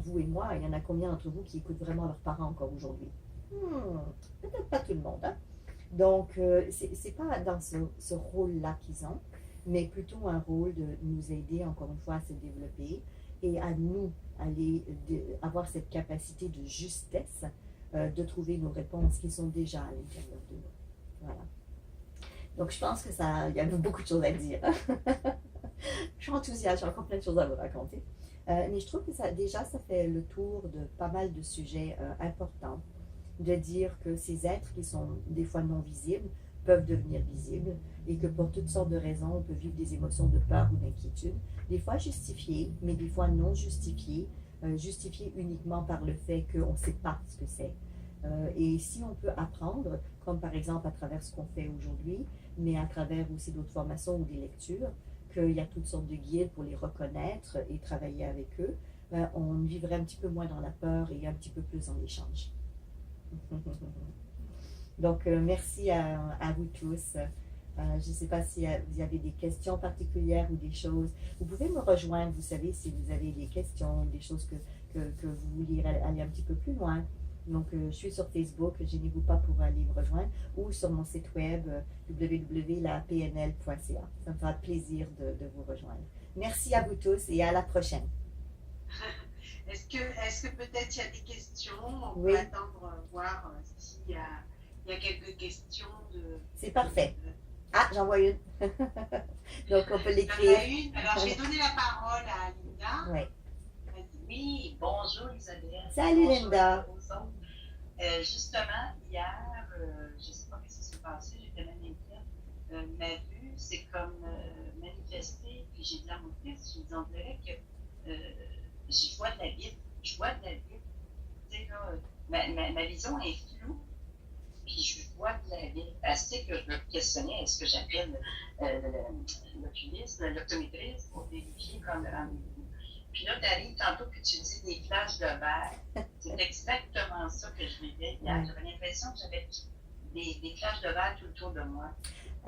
vous et moi, il y en a combien d'entre vous qui écoutent vraiment leurs parents encore aujourd'hui? Peut-être pas tout le monde. Hein? Donc, c'est pas dans ce rôle-là qu'ils ont, mais plutôt un rôle de nous aider, encore une fois, à se développer et à nous avoir cette capacité de justesse de trouver nos réponses qui sont déjà à l'intérieur de nous. Voilà. Donc, je pense que il y a beaucoup de choses à dire. Je suis enthousiaste, j'ai encore plein de choses à vous raconter. Mais je trouve que ça fait le tour de pas mal de sujets importants, de dire que ces êtres qui sont des fois non visibles peuvent devenir visibles et que pour toutes sortes de raisons, on peut vivre des émotions de peur ou d'inquiétude, des fois justifiées, mais des fois non justifiées, justifiées uniquement par le fait qu'on ne sait pas ce que c'est. Et si on peut apprendre, comme par exemple à travers ce qu'on fait aujourd'hui, mais à travers aussi d'autres formations ou des lectures, qu'il y a toutes sortes de guides pour les reconnaître et travailler avec eux, on vivrait un petit peu moins dans la peur et un petit peu plus dans l'échange. Donc, merci à vous tous. Je ne sais pas si vous avez des questions particulières ou des choses. Vous pouvez me rejoindre, vous savez, si vous avez des questions, des choses que vous vouliez aller un petit peu plus loin. Donc, je suis sur Facebook, gênez-vous pas pour aller me rejoindre, ou sur mon site web www.lapnl.ca. Ça me fera plaisir de vous rejoindre. Merci à vous tous et à la prochaine. Est-ce que peut-être il y a des questions? On peut attendre, voir s'il y a quelques questions. C'est parfait. Ah, j'en vois une. Donc, on peut l'écrire. Alors, je vais donner la parole à Linda. Oui. Oui, bonjour Isabelle. Salut bonjour, Linda. Justement, hier, je ne sais pas ce qui s'est passé, j'étais même inquiète. Ma vue, c'est comme manifesté, puis j'ai dit à mon fils, je lui dis, on dirait que je vois de la vitre. Je vois de la vitre. Tu sais, là, ma vision est floue, puis je vois de la vitre. Assez que je me questionnais, est-ce que j'appelle l'oculiste, l'optométriste pour vérifier comme le rendez-vous. Puis là, tu arrives tantôt que tu dis des flashs de verre. C'est exactement ça que je vivais hier. J'avais l'impression que j'avais des flashs de verre tout autour de moi.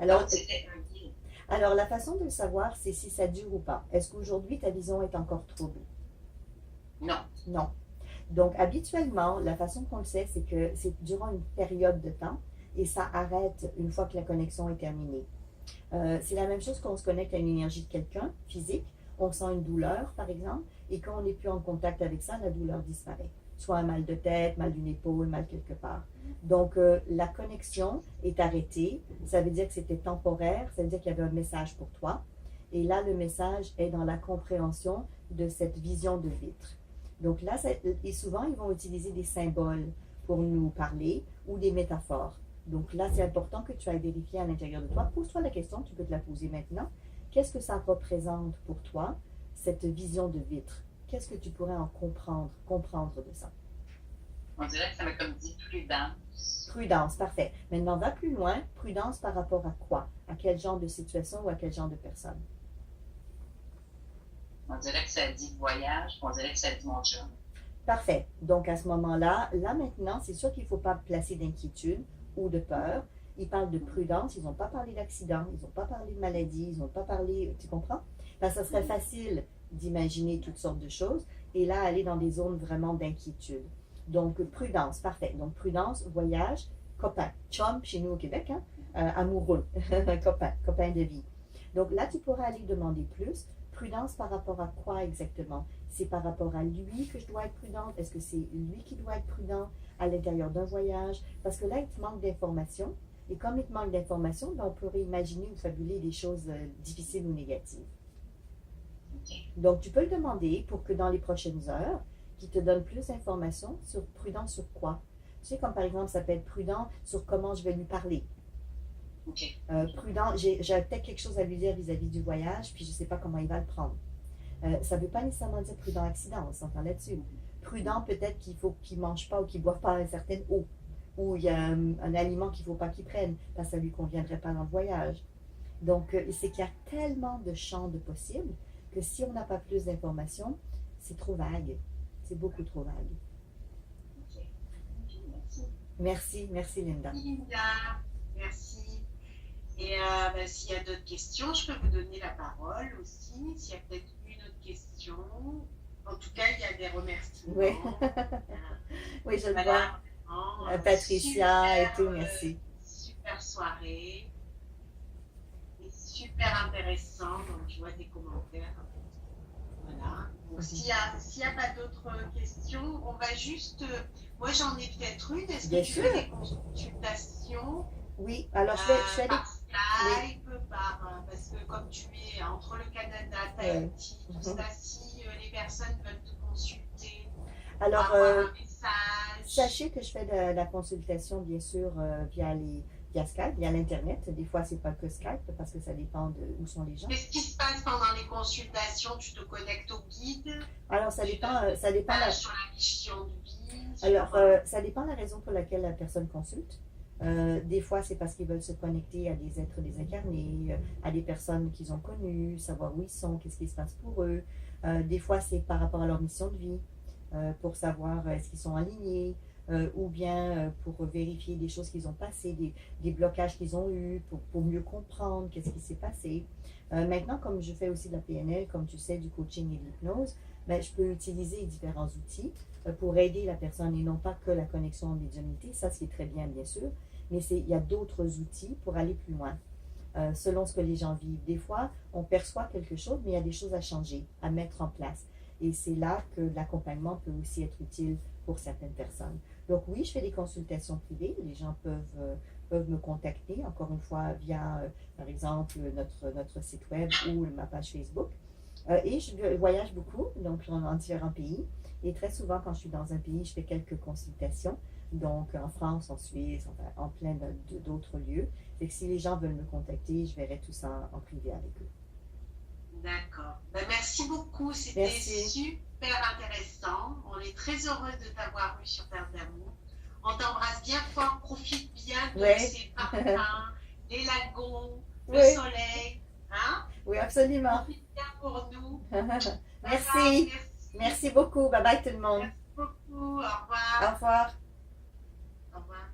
Alors, donc, c'était un guide. Alors, la façon de le savoir, c'est si ça dure ou pas. Est-ce qu'aujourd'hui, ta vision est encore trouble? Non. Non. Donc, habituellement, la façon qu'on le sait, c'est que c'est durant une période de temps et ça arrête une fois que la connexion est terminée. C'est la même chose quand on se connecte à une énergie de quelqu'un, physique. On sent une douleur, par exemple, et quand on n'est plus en contact avec ça, la douleur disparaît. Soit un mal de tête, mal d'une épaule, mal quelque part. Donc, la connexion est arrêtée. Ça veut dire que c'était temporaire. Ça veut dire qu'il y avait un message pour toi. Et là, le message est dans la compréhension de cette vision de vitre. Donc là, et souvent, ils vont utiliser des symboles pour nous parler ou des métaphores. Donc là, c'est important que tu ailles vérifier à l'intérieur de toi. Pose-toi la question, tu peux te la poser maintenant. Qu'est-ce que ça représente pour toi, cette vision de vitre? Qu'est-ce que tu pourrais en comprendre de ça? On dirait que ça m'a comme dit prudence. Prudence, parfait. Maintenant, va plus loin. Prudence par rapport à quoi? À quel genre de situation ou à quel genre de personne? On dirait que ça dit voyage, on dirait que ça dit mon chum. Parfait. Donc, à ce moment-là, là maintenant, c'est sûr qu'il ne faut pas placer d'inquiétude ou de peur. Ils parlent de prudence, ils n'ont pas parlé d'accident, ils n'ont pas parlé de maladie, ils n'ont pas parlé, tu comprends? Parce que ça serait facile d'imaginer toutes sortes de choses et là, aller dans des zones vraiment d'inquiétude. Donc, prudence, parfait. Donc, prudence, voyage, copain, chum chez nous au Québec, hein? Amoureux, copain de vie. Donc là, tu pourras aller demander plus. Prudence par rapport à quoi exactement? C'est par rapport à lui que je dois être prudente? Est-ce que c'est lui qui doit être prudent à l'intérieur d'un voyage? Parce que là, il te manque d'informations. Et comme il te manque d'informations, ben, on pourrait imaginer ou fabuler des choses difficiles ou négatives. Donc, tu peux le demander pour que dans les prochaines heures, qu'il te donne plus d'informations sur prudent sur quoi? Tu sais, comme par exemple, ça peut être prudent sur comment je vais lui parler. Prudent, j'ai peut-être quelque chose à lui dire vis-à-vis du voyage, puis je ne sais pas comment il va le prendre. Ça ne veut pas nécessairement dire prudent accident, on s'entend là-dessus. Prudent, peut-être qu'il faut qu'il ne mange pas ou qu'il ne boive pas une certaine eau, ou il y a un aliment qu'il ne faut pas qu'il prenne, parce que ça ne lui conviendrait pas dans le voyage. Donc, c'est qu'il y a tellement de champs de possibles que si on n'a pas plus d'informations, c'est trop vague. C'est beaucoup trop vague. Merci Linda. Linda, merci. Et s'il y a d'autres questions, je peux vous donner la parole aussi. S'il y a peut-être une autre question. En tout cas, il y a des remerciements. Oui, oui je le vois. Patricia et tout, merci. Super soirée. Et super intéressant. Donc, je vois des commentaires. Voilà. Bon, s'il n'y a pas d'autres questions, on va juste. Moi, j'en ai peut-être une. Est-ce que tu fais des consultations? Oui, alors je fais par Skype, parce que comme tu es entre le Canada, Tahiti, tout ça, si les personnes veulent te consulter, alors, un message. Sachez que je fais de la consultation, bien sûr, via Skype, via l'Internet. Des fois, c'est pas que Skype, parce que ça dépend de où sont les gens. Qu'est-ce qui se passe pendant les consultations? Tu te connectes au guide? Alors, ça dépend sur la mission du guide? Alors, ça dépend de la raison pour laquelle la personne consulte. Des fois, c'est parce qu'ils veulent se connecter à des êtres désincarnés, à des personnes qu'ils ont connues, savoir où ils sont, qu'est-ce qui se passe pour eux. Des fois, c'est par rapport à leur mission de vie, pour savoir est-ce qu'ils sont alignés, ou bien pour vérifier des choses qu'ils ont passées, des blocages qu'ils ont eus, pour mieux comprendre qu'est-ce qui s'est passé. Maintenant, comme je fais aussi de la PNL, comme tu sais, du coaching et de l'hypnose, ben, je peux utiliser différents outils pour aider la personne et non pas que la connexion en médiumnité. Ça, c'est très bien, bien sûr, mais il y a d'autres outils pour aller plus loin, selon ce que les gens vivent. Des fois, on perçoit quelque chose, mais il y a des choses à changer, à mettre en place. Et c'est là que l'accompagnement peut aussi être utile pour certaines personnes. Donc oui, je fais des consultations privées. Les gens peuvent me contacter, encore une fois, via, par exemple, notre site web ou ma page Facebook. Et je voyage beaucoup, donc dans différents pays. Et très souvent, quand je suis dans un pays, je fais quelques consultations. Donc en France, en Suisse, en plein d'autres lieux. Fait que si les gens veulent me contacter, je verrai tout ça en privé avec eux. D'accord. Ben, merci beaucoup. C'était super intéressant. On est très heureuse de t'avoir eu sur Terre d'amour. On t'embrasse bien fort. Profite bien de ces parfums, les lagons, le soleil. Hein? Oui, absolument. Profite bien pour nous. Merci. Merci beaucoup. Bye bye tout le monde. Merci beaucoup. Au revoir. Au revoir. Au revoir.